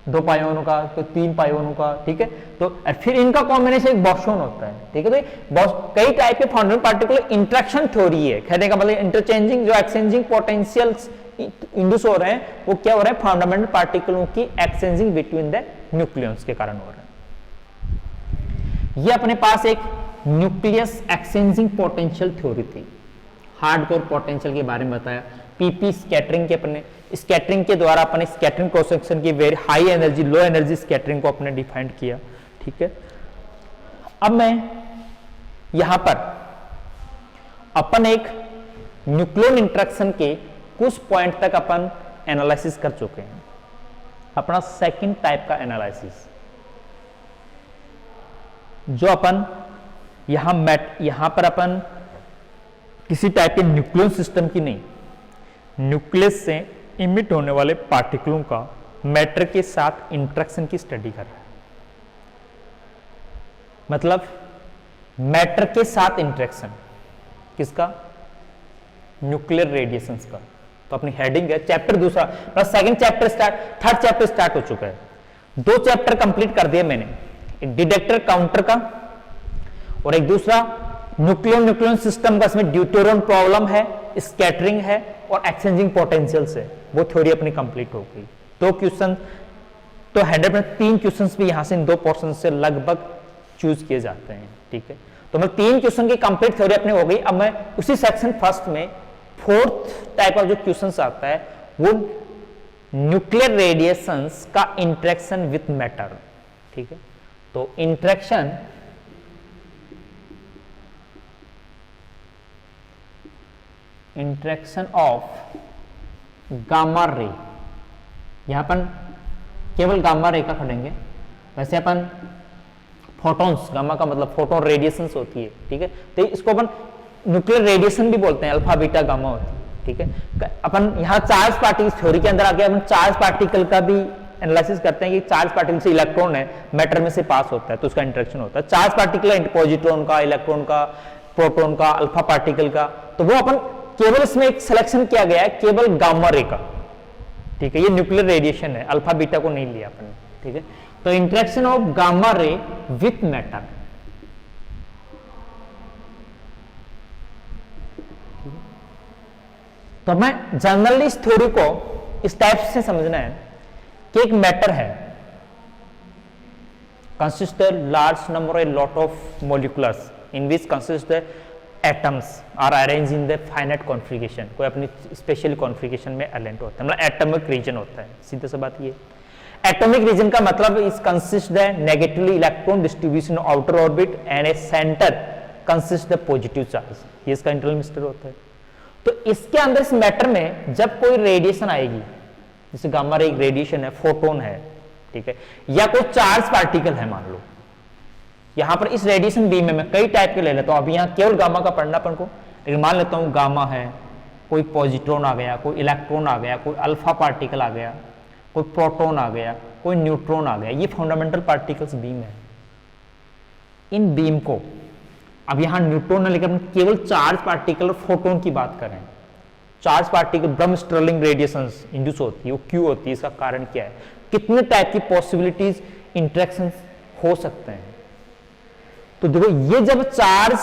2 पायोनों का, तो 3 पायोनों का, ठीक है। तो फिर इनका कॉम्बिनेशन एक बोसोन होता है, ठीक है। तो कई टाइप के फंडामेंटल पार्टिकुलर इंटरेक्शन थ्योरी है, कहने का मतलब इंटरचेंजिंग जो एक्सचेंजिंग पोटेंशियल्स इंड्यूस हो रहे हैं वो क्या हो रहा है, फंडामेंटल पार्टिकलों की एक्सचेंजिंग बिटवीन द न्यूक्लियॉन्स के कारण हो रहा है। ये अपने पास एक न्यूक्लियस एक्सचेंजिंग पोटेंशियल थ्योरी थी। हार्डकोर पोटेंशियल के बारे में बताया, पीपी स्कैटरिंग के अपने स्कैटरिंग के द्वारा अपने स्कैटरिंग क्रॉस सेक्शन की very high energy low energy scattering को अपने डिफाइन किया, ठीक है। अब मैं यहां पर अपन एक न्यूक्लियर इंटरेक्शन के कुछ पॉइंट तक अपन एनालिसिस कर चुके हैं। अपना सेकंड टाइप का एनालिसिस जो अपन यहां पर अपन किसी टाइप के न्यूक्लियर सिस्टम की नहीं, न्यूक्लियस से इमिट होने वाले पार्टिकलों का मैटर के साथ इंटरेक्शन की स्टडी कर रहा है, मतलब मैटर के साथ इंटरेक्शन किसका, न्यूक्लियर रेडिएशंस का। तो अपनी हेडिंग है चैप्टर दूसरा, plus second chapter start, third chapter start हो चुका है। 2 चैप्टर कंप्लीट कर दिए मैंने, एक डिटेक्टर काउंटर का और एक दूसरा न्यूक्लियन सिस्टम का, इसमें ड्यूटेरॉन प्रॉब्लम है, स्कैटरिंग है और एक्सचेंजिंग पोटेंशियल्स है, वो थ्योरी अपनी कंप्लीट हो गई। 2 क्वेश्चन तो 100 में 3 क्वेश्चन भी यहां से इन 2 पोर्शन से लगभग चूज किए जाते हैं, ठीक है। तो मैं 3 क्वेश्चन की कंप्लीट थ्योरी अपनी हो गई। अब मैं उसी सेक्शन फर्स्ट में 4th टाइप ऑफ जो क्वेश्चंस आता है वो न्यूक्लियर रेडिएशंस का इंटरेक्शन विथ मैटर, ठीक है। तो इंटरेक्शन ऑफ गामा रे, यहां अपन केवल गामा रे का पढ़ेंगे, वैसे अपन फोटॉन्स, गामा का मतलब फोटोन रेडिएशंस होती है, ठीक है। तो इसको अपन न्यूक्लियर रेडिएशन भी बोलते हैं, अल्फा बीटा गामा होती है, ठीक है। अपन यहाँ चार्ज पार्टिकल थ्योरी के अंदर आके अपन चार्ज पार्टिकल का भी एनालिसिस करते हैं कि चार्ज पार्टिकल से इलेक्ट्रॉन है मैटर में से पास होता है तो उसका इंटरेक्शन होता है। चार्ज पार्टिकल है पॉजिट्रॉन का, इलेक्ट्रॉन का, प्रोटॉन का, अल्फा पार्टिकल का, तो वो अपन केवल इसमें एक सिलेक्शन किया गया है केवल गामा रे का, ठीक है। ये न्यूक्लियर रेडिएशन है, अल्फा बीटा को नहीं लिया अपन, ठीक है। तो interaction of gamma ray with matter, तो हमें जनरली इस थ्योरी को इस टाइप से समझना है कि एक मैटर है, consist large number a lot of molecules in which consist atoms are arrange in the finite configuration, कोई अपनी स्पेशल कॉन्फ़िगरेशन में अरेंज होता है, मतलब एटॉमिक रीजन होता है, सीधे से बात ये। एटॉमिक रीजन का मतलब इस consist the negatively electron distribution outer orbit and A centre consist the positive charge, ये इसका इंटरनल मिस्टर होता है। तो इसके अंदर इस मैटर में जब कोई रेडिएशन आएगी, जैसे गामा रे एक रेडिएशन है, फोटोन है, ठीक है, या कोई चार्ज पार्टिकल है, मान लो यहां पर इस रेडिएशन बीम में मैं कई टाइप के ले लेता हूं, अभी यहां केवल गामा का पढ़ना अपन को, लेकिन मान लेता हूं गामा है, कोई पॉजिट्रॉन आ गया, कोई इलेक्ट्रॉन आ गया, कोई अल्फा पार्टिकल आ गया, कोई प्रोटॉन आ गया, कोई न्यूट्रॉन आ गया, ये फंडामेंटल पार्टिकल्स बीम है। इन बीम को अब यहां न्यूट्रॉन है, लेकिन केवल चार्ज पार्टिकल और फोटोन की बात करें, चार्ज पार्टिकल ब्रह्म स्टर्लिंग रेडिएशंस इंड्यूस होती है, वो क्यों होती है, इसका कारण क्या है, कितने टाइप की पॉसिबिलिटीज इंटरेक्शन हो सकते हैं। तो देखो ये जब चार्ज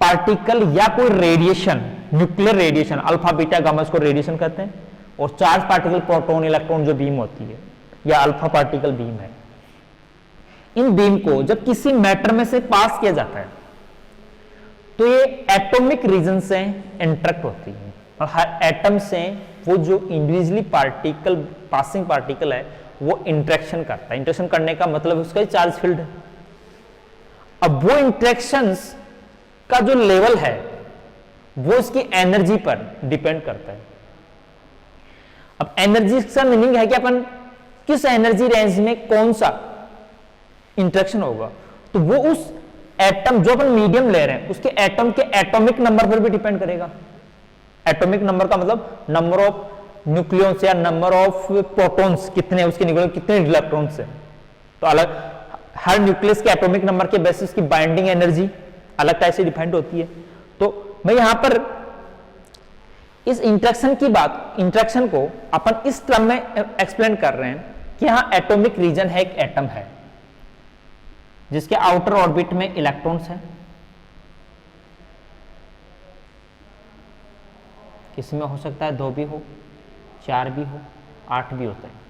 पार्टिकल या कोई radiation, nuclear radiation, alpha beta gamma इसको रेडिएशन कहते हैं, और चार्ज पार्टिकल प्रोटॉन इलेक्ट्रॉन जो बीम होती है या अल्फा पार्टिकल बीम है, इन बीम को जब किसी मैटर में से पास किया जाता है तो ये एटॉमिक रीजन से इंटरेक्ट होती है, और हर एटम से वो जो इंडिविजुअली पार्टिकल, पासिंग पार्टिकल है, वो इंटरेक्शन करता है। इंटरेक्शन करने का मतलब उसका चार्ज फील्ड है। अब वो इंटरेक्शंस का जो लेवल है वो इसकी एनर्जी पर डिपेंड करता है। अब एनर्जी का मीनिंग है कि अपन किस एनर्जी रेंज में कौन सा इंटरेक्शन होगा, तो वो उस एटम जो अपन मीडियम ले रहे हैं उसके एटम के एटॉमिक नंबर पर भी डिपेंड करेगा। एटॉमिक नंबर का मतलब नंबर ऑफ न्यूक्लियॉन्स या नंबर ऑफ प्रोटॉन्स कितने हैं, उसके न्यूक्लियन कितने इलेक्ट्रॉन्स हैं, तो अलग हर न्यूक्लियस के एटॉमिक नंबर के बेसिस की बाइंडिंग एनर्जी अलग टाइप से डिफाइंड होती है। तो मैं यहां पर इस इंटरेक्शन की बात, इंटरेक्शन को अपन इस टर्म में एक्सप्लेन कर रहे हैं कि यहां एटॉमिक रीजन है, एक एटम है जिसके आउटर ऑर्बिट में इलेक्ट्रॉन्स हैं, किसी में हो सकता है 2 भी हो, 4 भी हो, 8 भी होते हैं।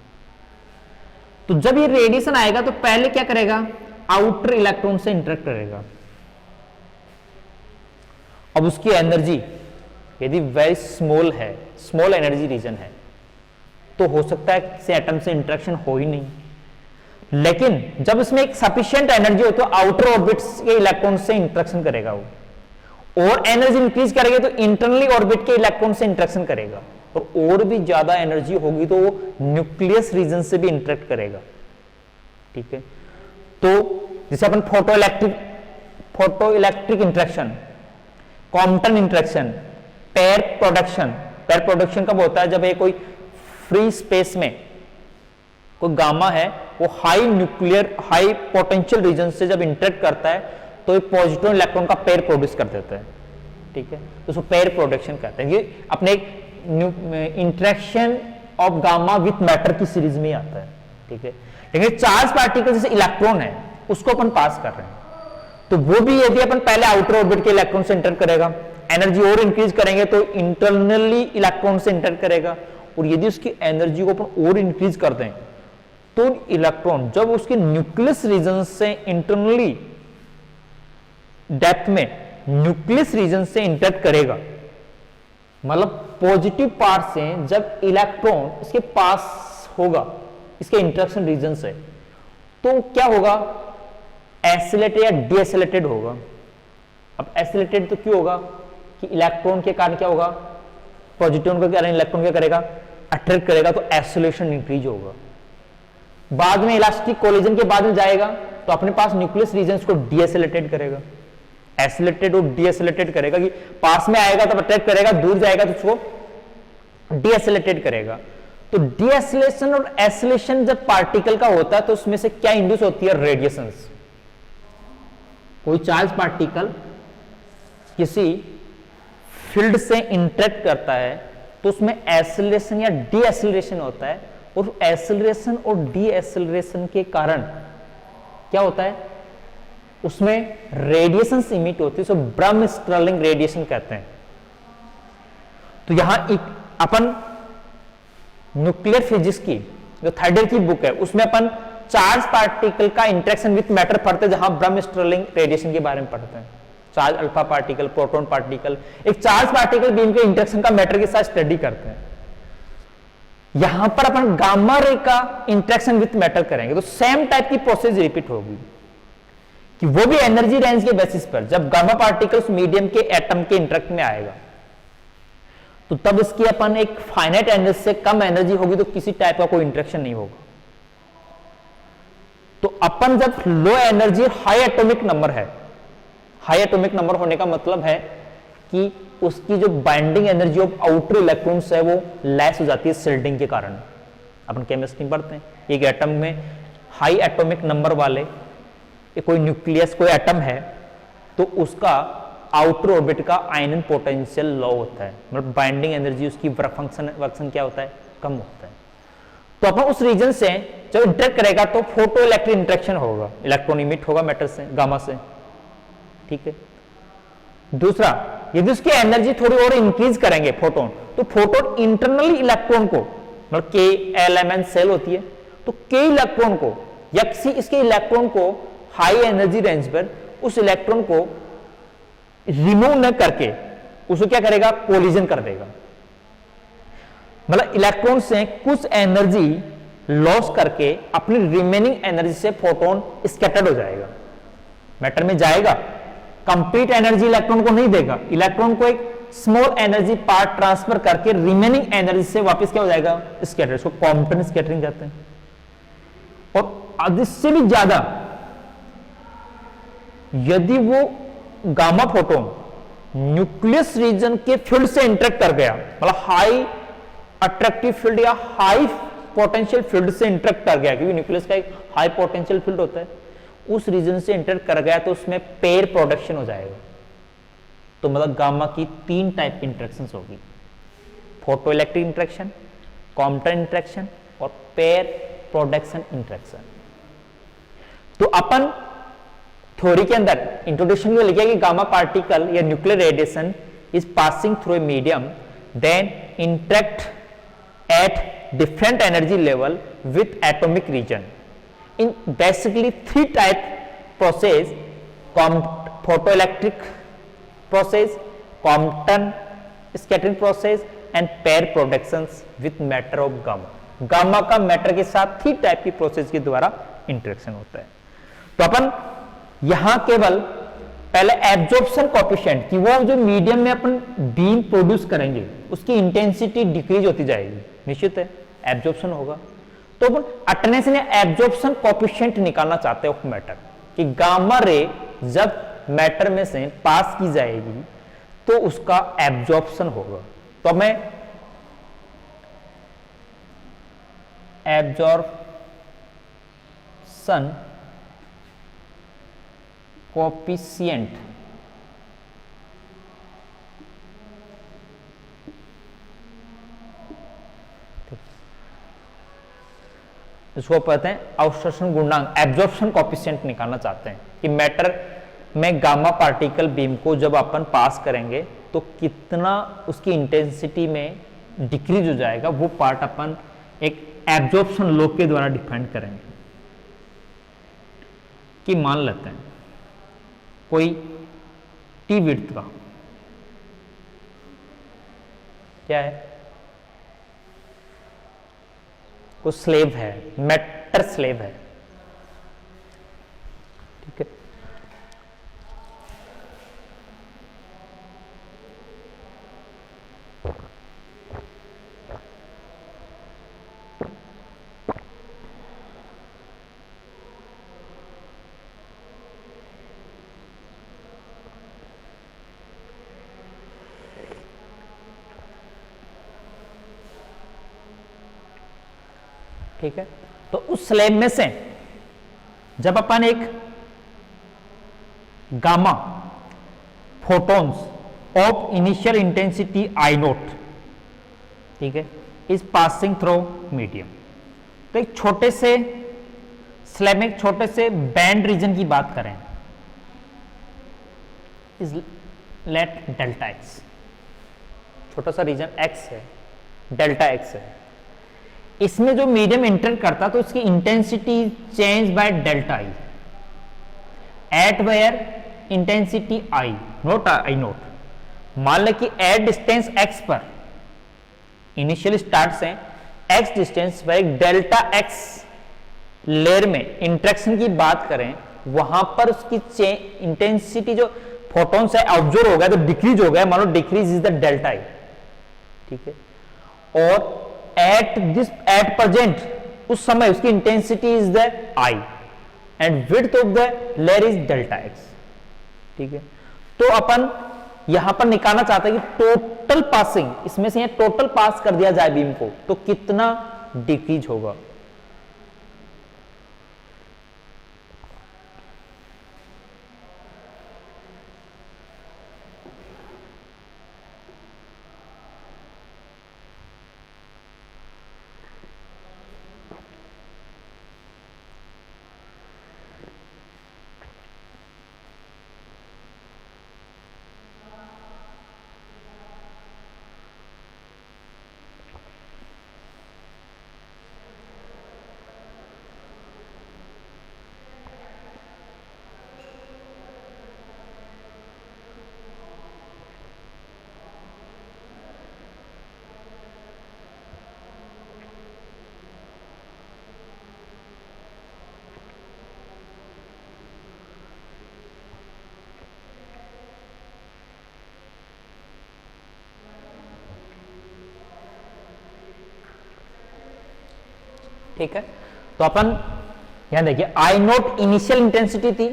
तो जब ये रेडिएशन आएगा तो पहले क्या करेगा, आउटर इलेक्ट्रॉन से इंटरेक्ट करेगा। अब उसकी एनर्जी यदि वेरी स्मॉल है, स्मॉल एनर्जी रीजन है, तो हो सकता है किसी एटम से इंटरेक्शन हो ही नहीं, लेकिन जब इसमें एक सफिशिएंट एनर्जी हो तो आउटर ऑर्बिट के इलेक्ट्रॉन से इंटरेक्शन करेगा वो, और एनर्जी इंक्रीज करेगा तो इंटरनली ऑर्बिट के इलेक्ट्रॉन से इंटरेक्शन करेगा, और भी ज्यादा एनर्जी होगी तो वो न्यूक्लियस रीजन से भी इंटरेक्ट करेगा, ठीक है। तो जैसे अपन photo electric interaction, Compton interaction, pair production कब होता है, जब ये कोई फ्री स्पेस में कोई गामा है वो हाई पोटेंशियल रीजन से जब इंटरेक्ट करता है तो एक पॉजिटिव इलेक्ट्रॉन का पेयर प्रोड्यूस कर देता है, ठीक है, तो उसको पेयर प्रोडक्शन कहते हैं। ये अपने interaction of gamma with matter की सीरीज में ही आता है, ठीक है। लेकिन चार्ज पार्टिकल जैसे इलेक्ट्रॉन है उसको अपन पास कर रहे हैं, तो वो भी यदि अपन पहले आउटर ऑर्बिट के इलेक्ट्रॉन से इंटर करेगा, एनर्जी और इंक्रीज करेंगे तो इंटरनली इलेक्ट्रॉन से इंटर करेगा, और यदि उसकी एनर्जी को अपन और इंक्रीज कर दें तो इलेक्ट्रॉन जब उसके न्यूक्लियस रीजन से इंटरनली डेप्थ में न्यूक्लियस रीजन से इंटर करेगा, मतलब पॉजिटिव पार्ट से जब इलेक्ट्रॉन इसके पास होगा इसके इंटरेक्शन रीजन से, तो क्या होगा, एसिलेटेड या डीएसिलेटेड होगा। अब एसिलेटेड तो क्यों होगा कि इलेक्ट्रॉन के कारण क्या होगा, पॉजिटिव के कारण इलेक्ट्रॉन क्या करेगा, अट्रैक्ट करेगा, तो एसिलेशन इंक्रीज होगा। बाद में इलास्टिक कोलिजन के बाद में जाएगा तो अपने पास न्यूक्लियस रीजन को डीएसिलेटेड करेगा, एसिलेटेड और डीएसिलेटेड करेगा, कि पास में आएगा तो अट्रैक्ट करेगा, दूर जाएगा तो उसको डीएसिलेटेड करेगा। तो डीएसिलेशन और एसिलेशन जब पार्टिकल का होता है तो उसमें से क्या इंड्यूस होती है, रेडिएशंस। कोई चार्ज पार्टिकल किसी फील्ड से इंटरेक्ट करता है तो उसमें एसिलेशन या डीएसिलेशन होता है, और एसिलेशन और डीएसिलेशन के कारण क्या होता है, उसमें रेडिएशन इमिट होती है, उसे ब्रह्म स्टर्लिंग रेडिएशन कहते हैं। तो यहां एक अपन न्यूक्लियर फिजिक्स की जो थर्ड ईयर की बुक है उसमें अपन चार्ज पार्टिकल का इंटरेक्शन विथ मैटर पढ़ते हैं, जहां ब्रह्म स्टर्लिंग रेडिएशन के बारे में पढ़ते हैं। Charge alpha particle, proton particle, एक चार्ज पार्टिकल बीम के इंटरेक्शन का मैटर के साथ स्टडी करते हैं। यहां पर अपन गामा रे का इंटरेक्शन विथ मैटर करेंगे तो सेम टाइप की प्रोसेस रिपीट होगी, कि वो भी एनर्जी रेंज के बेसिस पर जब गामा पार्टिकल्स मीडियम के एटम के इंटरेक्ट में आएगा तो तब इसकी अपन एक फाइनाइट एनर्जी से कम एनर्जी होगी तो किसी टाइप का कोई इंटरेक्शन नहीं होगा। तो अपन जब low energy high atomic number है, हाई एटॉमिक नंबर होने का मतलब है कि उसकी जो binding energy of outer electrons है वो लेस हो जाती है सिल्डिंग के कारण। अपन केमिस्ट्री पढ़ते हैं, एक एटम में हाई एटॉमिक नंबर वाले कोई न्यूक्लियस कोई एटम है तो उसका आउटर ऑर्बिट का आयनन पोटेंशियल लो होता है, मतलब बाइंडिंग एनर्जी उसकी वर्क क्या होता है, कम होता है। तो अपन उस रीजन से जब इंटरेक्ट करेगा तो फोटो इलेक्ट्रिक इंटरेक्शन होगा, इलेक्ट्रॉन इमिट होगा मैटर से, गामा से, ठीक है। दूसरा, यदि उसकी एनर्जी थोड़ी और इंक्रीज करेंगे फोटोन, तो फोटोन इंटरनली इलेक्ट्रॉन को, मतलब के एल एम एन सेल होती है, तो के इलेक्ट्रॉन को या किसी इसके इलेक्ट्रॉन को हाई एनर्जी रेंज पर उस इलेक्ट्रॉन को रिमूव न करके उसको क्या करेगा, कोलिजन कर देगा। मतलब इलेक्ट्रॉन से कुछ एनर्जी लॉस करके अपनी रिमेनिंग एनर्जी से फोटोन स्कैटर्ड हो जाएगा, मैटर में जाएगा, कंप्लीट एनर्जी इलेक्ट्रॉन को नहीं देगा, इलेक्ट्रॉन को एक स्मॉल एनर्जी पार्ट ट्रांसफर करके रिमेनिंग एनर्जी से वापस क्या हो जाएगा, स्कैटर, इसको क्वांटम स्कैटरिंग कहते हैं। और इससे भी ज्यादा यदि वो गामा फोटोन न्यूक्लियस रीजन के फील्ड से इंटरेक्ट कर गया, मतलब हाई अट्रैक्टिव फील्ड या हाई पोटेंशियल फील्ड से इंटरेक्ट कर गया, क्योंकि न्यूक्लियस का एक हाई पोटेंशियल फील्ड होता है, उस रीजन से इंटरेक्ट कर गया तो उसमें पेयर प्रोडक्शन हो जाएगा। तो मतलब गामा की 3 टाइप की इंटरेक्शन होगी, photo electric interaction, quantum interaction और पेयर प्रोडक्शन इंटरेक्शन। तो अपन थ्योरी के अंदर इंट्रोडक्शन में लिखा कि गामा पार्टिकल या nuclear radiation is passing through a medium then interact at different energy level with atomic region in basically 3 type process: photoelectric process, Compton scattering process and pair productions with matter of gamma. Gamma का matter के साथ 3 type की process के द्वारा interaction होता है। तो अपन यहां केवल पहले एब्जॉर्प्शन कोएफिशिएंट कि वो जो मीडियम में अपन बीम प्रोड्यूस करेंगे उसकी इंटेंसिटी डिक्रीज होती जाएगी, निश्चित है एब्जॉर्प्शन होगा। तो अटेंशन या एब्जॉर्प्शन कोएफिशिएंट निकालना चाहते हो मैटर कि गामा रे जब मैटर में से पास की जाएगी तो उसका एब्जॉर्प्शन होगा। तो मैं एब्जॉर्प्शन एब्जॉर्प्शन कोएफिशिएंट इसको कहते हैं अवशोषण गुणांक, एब्जॉर्प्शन कोएफिशिएंट निकालना चाहते हैं कि मैटर में गामा पार्टिकल बीम को जब अपन पास करेंगे तो कितना उसकी इंटेंसिटी में डिक्रीज हो जाएगा, वो पार्ट अपन एक एब्जॉर्प्शन लॉ के द्वारा डिफाइन करेंगे। कि मान लेते हैं कोई टी विड्थ का क्या है, कोई स्लेव है, मैटर स्लेव है, ठीक है। ठीक है, तो उस स्लैब में से जब अपन एक gamma photons of initial intensity I note, ठीक है, इज पासिंग थ्रू मीडियम, तो एक छोटे से स्लैब में एक छोटे से बैंड रीजन की बात करें, इज लेट डेल्टा एक्स, छोटा सा रीजन एक्स है, डेल्टा एक्स है, इसमें जो मीडियम इंटर करता तो इसकी intensity change by delta I at where intensity I naught I naught. मान लें कि एट डिस्टेंस एक्स पर इनिशियल स्टार्ट से एक्स डिस्टेंस पर एक डेल्टा एक्स लेयर में इंटरेक्शन की बात करें, वहां पर उसकी इंटेंसिटी जो फोटोन से ऑब्जर्व हो गया तो डिक्रीज हो गया, मान लो decrease is the delta I, ठीक है। और एट प्रेजेंट उस समय उसकी intensity is the I and width of the layer is delta X, ठीक है। तो अपन यहां पर निकालना चाहते हैं कि टोटल पासिंग, इसमें से यहां टोटल पास कर दिया जाए बीम को तो कितना डिक्रीज होगा। ठीक है, तो अपन यहां देखिए आई नोट इनिशियल इंटेंसिटी थी,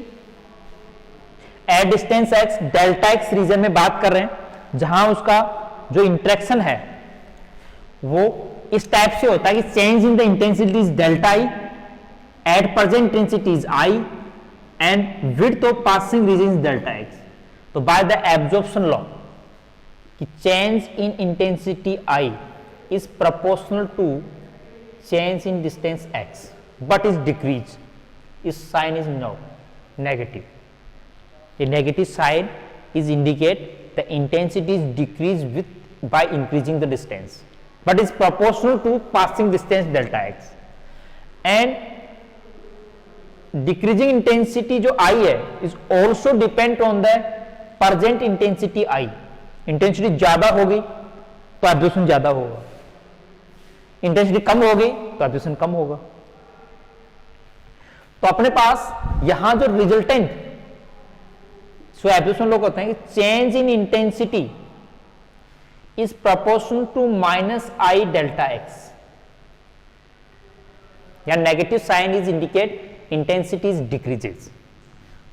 at distance X delta X region में बात कर रहे हैं, जहां उसका जो इंटरेक्शन है वो इस टाइप से होता है कि change in the intensity is delta I at present intensity is I and width of passing region is delta X. तो बाय द एब्जॉर्प्शन लॉ कि change in intensity I is proportional to change in distance x but is decrease, is sign is no negative, the negative sign is indicate the intensity is decreased with by increasing the distance but is proportional to passing distance delta x and decreasing intensity जो I है is also depend on the present intensity I, intensity ज्यादा होगी तो absorption ज्यादा होगा, intensity कम होगी तो absorption कम होगा। तो अपने पास यहां जो रिजल्टेंट सो एब्जॉर्प्शन लोग होते हैं कि change in intensity is proportional to minus I delta X, या negative sign is indicate intensity is decreases.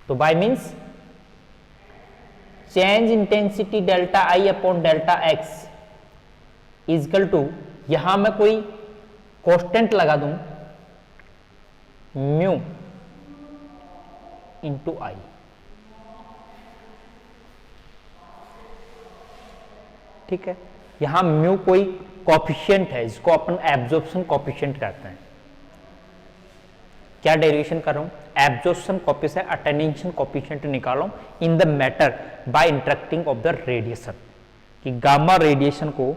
तो by means change intensity delta I upon delta X is equal to, यहां मैं कोई constant लगा दूं म्यू इंटू आई। ठीक है, यहां म्यू कोई कॉफिशिएंट है जिसको अपन एब्जॉर्प्शन कॉफिशिएंट कहते हैं। क्या डेरिवेशन कर रहा हूं, एब्जॉर्प्शन कॉफिशिएंट अटेन्यूएशन कॉफिशिएंट निकालो इन the matter bye interacting of the radiation, कि गामा रेडिएशन को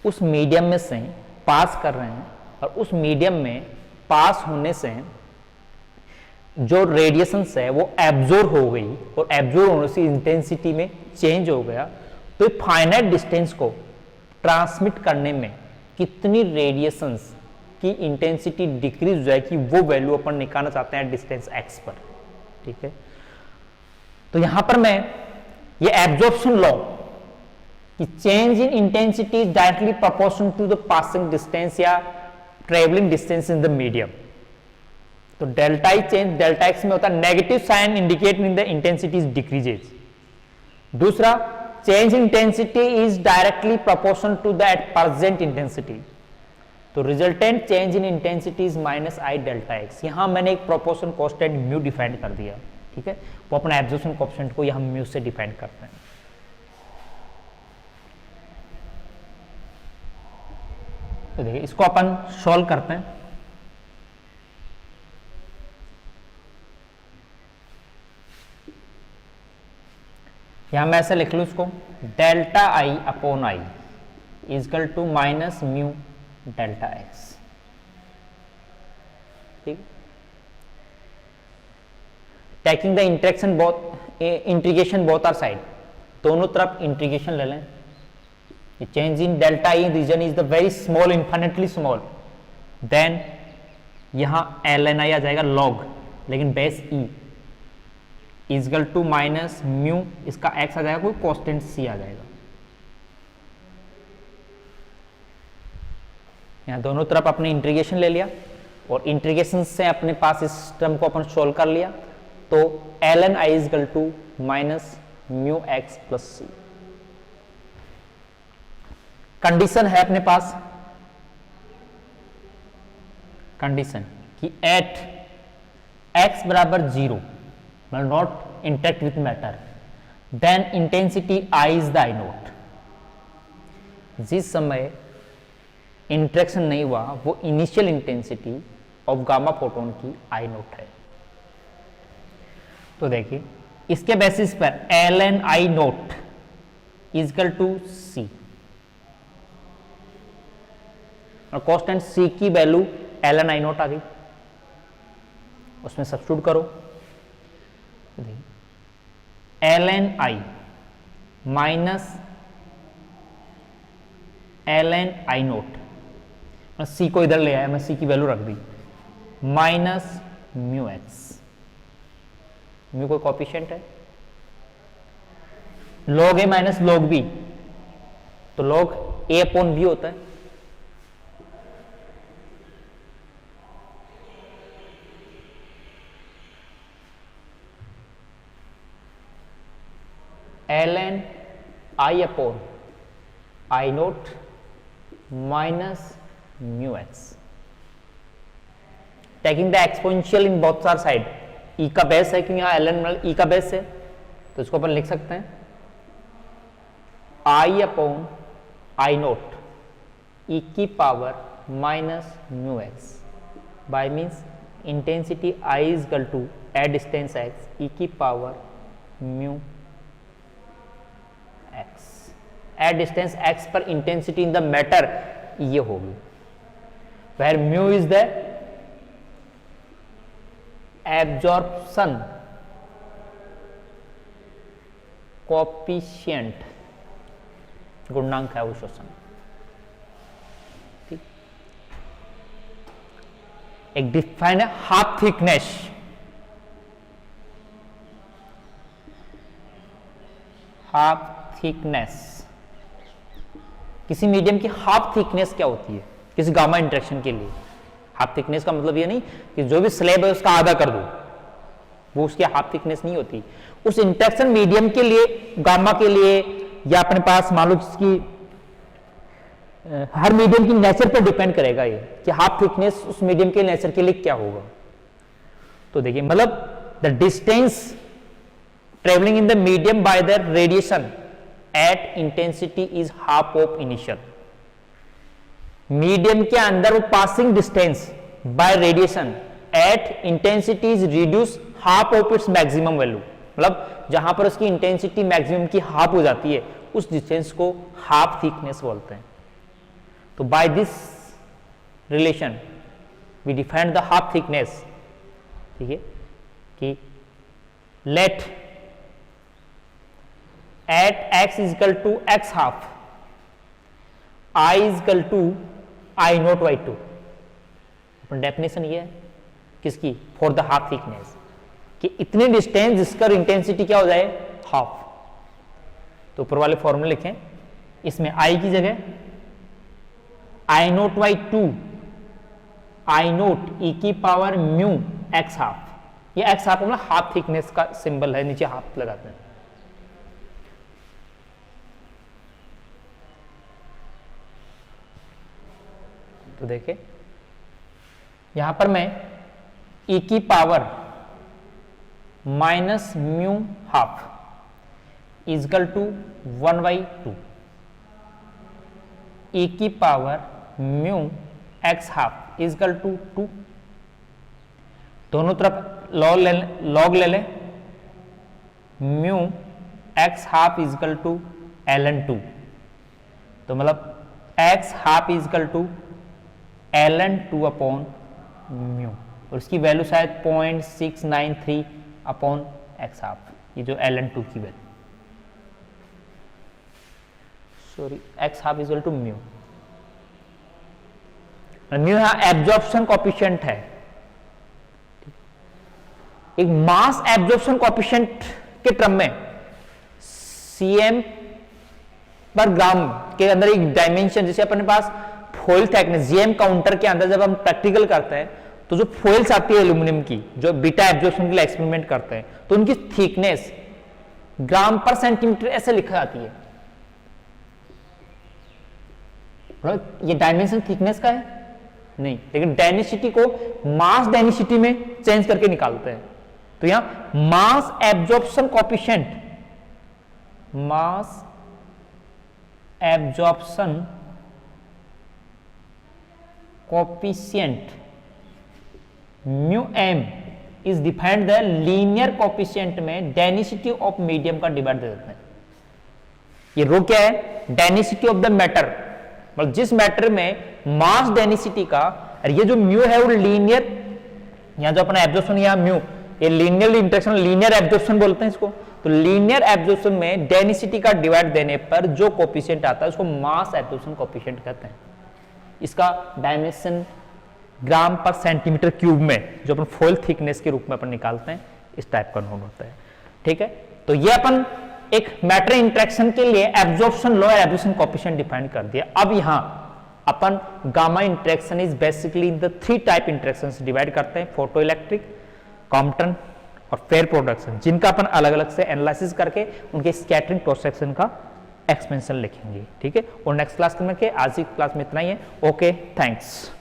उस मीडियम में से पास कर रहे हैं और उस मीडियम में पास होने से जो रेडिएशन है वो एब्जॉर्ब हो गई और एब्जॉर्ब होने से इंटेंसिटी में चेंज हो गया। तो फाइनाइट डिस्टेंस को ट्रांसमिट करने में कितनी रेडिएशंस की इंटेंसिटी डिक्रीज हो जाए कि वो वैल्यू अपन निकालना चाहते हैं डिस्टेंस x पर। ठीक है, तो यहां पर मैं ये एब्जॉर्प्शन लॉ कि change in intensity is directly proportional to the passing distance या travelling distance in the medium. तो delta E change delta X में होता है negative sign indicate in the intensity decreases. दूसरा, change in intensity is directly proportional to the at present intensity. तो resultant change in intensity is minus I delta X. यहां मैंने एक proportion constant mu define कर दिया। ठीक है, वो अपना एब्जॉर्प्शन कोएफिशिएंट को यहां म्यू से डिफाइन करते हैं। तो देखिए इसको अपन सॉल्व करते हैं। यहां मैं ऐसे लिख लूं इसको, delta I upon I is equal to minus mu delta X. ठीक, taking the interaction both integration both are side, दोनों तरफ इंटीग्रेशन ले लें। Change in delta E region is the very small, infinitely small, then यहां L N I आ जाएगा log, लेकिन base E is equal to minus mu, इसका X आ जाएगा कोई कांस्टेंट सी आ जाएगा। यहां दोनों तरफ अपने इंटीग्रेशन ले लिया और इंटीग्रेशन से अपने पास इस टर्म को अपन सोल्व कर लिया। तो L N I is equal to minus mu X plus C. Condition है अपने पास, कंडीशन कि एट एक्स बराबर 0 not interact with matter, then intensity I is the I naught. जिस समय इंटरेक्शन नहीं हुआ वो initial intensity of gamma photon की आई नोट है। तो देखिए इसके बेसिस पर L N I naught is equal to C, और कांस्टेंट सी की value L N I note आ गई, उसमें सब्स्टिट्यूट करो। L N I minus L N I note, मैं सी को इधर ले आया, मैं सी की वैल्यू रख दी, माइनस म्यू एक्स। म्यू कोई कोएफिशिएंट है, log A minus log B, तो लॉग ए अपॉन बी होता है। L N I upon I naught minus mu X, taking the exponential in both are side. E का base है क्योंकि यहां L N E का base है, तो इसको अपन लिख सकते हैं आई अपॉन आई नोट ई की power minus mu X, by means intensity I is equal to at distance X E की power mu X. At distance X पर इंटेंसिटी इन द मैटर ये होगी, where mu is the absorption coefficient, गुणांक है अवशोषण। ठीक, एक define है हाफ थिकनेस, हाफ थिकनेस, किसी मीडियम की हाफ थिकनेस क्या होती है किसी गामा इंटरेक्शन के लिए। हाफ थिकनेस का मतलब ये नहीं कि जो भी स्लैब है उसका आधा कर दो, वो उसकी हाफ थिकनेस नहीं होती। उस इंटरेक्शन मीडियम के लिए, गामा के लिए, या अपने पास मान लो जिसकी हर मीडियम की नेचर पर डिपेंड करेगा ये कि हाफ थिकनेस उस मीडियम के नेचर के लिए क्या होगा। तो देखिए मतलब the distance travelling in the medium by the radiation at intensity is half of initial. Medium के अंदर वो passing distance by radiation at intensity is reduce half of its maximum value, मतलब जहां पर उसकी इंटेंसिटी मैक्सिमम की half हो जाती है उस डिस्टेंस को हाफ थिकनेस बोलते हैं। तो by this relation we defined the half thickness, ठीक है, कि let at x is equal to x half I is equal to I naught by 2। अपन डेफिनेशन ये है किसकी, फॉर द हाफ थिकनेस, कि इतने डिस्टेंस जिसका इंटेंसिटी क्या हो जाए, हाफ। तो ऊपर वाले फॉर्मूले लिखें, इसमें I की जगह I naught by 2 I note e की पावर म्यू x हाफ, ये x हाफ मतलब हाफ थिकनेस का सिंबल है, नीचे हाफ लगाते हैं। तो देखें यहां पर मैं e की power minus mu half equal to 1/2 e की power mu x half equal to 2, दोनों तरफ लॉग ले लें, mu x half equal to ln2, तो मतलब x half equal to ln2 upon mu, और इसकी वैल्यू शायद 0.693 अपॉन x हाफ, ये जो ln2 की value, sorry x half equal to mu. Mu यहां एब्जॉर्प्शन कोएफिशिएंट है, एक मास एब्जॉर्प्शन कोएफिशिएंट के टर्म में cm पर ग्राम के अंदर एक डायमेंशन, जैसे अपने पास फॉइल थिकनेस जीएम काउंटर के अंदर जब हम प्रैक्टिकल करते हैं तो जो फॉइल्स आती है एल्यूमिनियम की, जो बीटा एब्जॉर्प्शन के लिए एक्सपेरिमेंट करते हैं, तो उनकी थिकनेस ग्राम पर सेंटीमीटर ऐसे लिखा जाती है। ये डायमेंशन थिकनेस का है नहीं, लेकिन डेंसिटी को मास डेंसिटी में चेंज करके निकालते हैं। तो यहां mass absorption coefficient, mass absorption coefficient mu M is defined the linear coefficient में डेंसिटी ऑफ मीडियम का डिवाइड दे देते हैं। ये रो क्या है, डेंसिटी ऑफ द मैटर, मतलब जिस मैटर में मास डेंसिटी का, और ये जो म्यू है वो लीनियर, यहां जो अपना एब्जॉर्प्शन यहां म्यू, ये लीनियर इंटरेक्शन, लीनियर एब्जॉर्प्शन बोलते हैं इसको। तो लीनियर एब्जॉर्प्शन में डेंसिटी का डिवाइड देने पर जो कोएफिशिएंट आता है उसको मास एब्जॉर्प्शन कोएफिशिएंट कहते हैं। इसका डायमेंशन ग्राम पर सेंटीमीटर क्यूब में, जो अपन फॉइल थिकनेस के रूप में अपन निकालते हैं, इस टाइप का नोट होता है, ठीक है। तो ये अपन एक मैटर इंटरेक्शन के लिए absorption law, absorption coefficient define कर दिया। अब यहां अपन gamma interaction is basically the 3 type interactions divide करते हैं, फोटो इलेक्ट्रिक, कॉम्पटन और फेयर प्रोडक्शन, जिनका अपन अलग अलग से एनालिसिस करके उनके स्कैटरिंग क्रॉस सेक्शन का एक्सपेंशन लिखेंगे, ठीक है। और नेक्स्ट क्लास में के आज की क्लास में इतना ही है। Okay, thanks.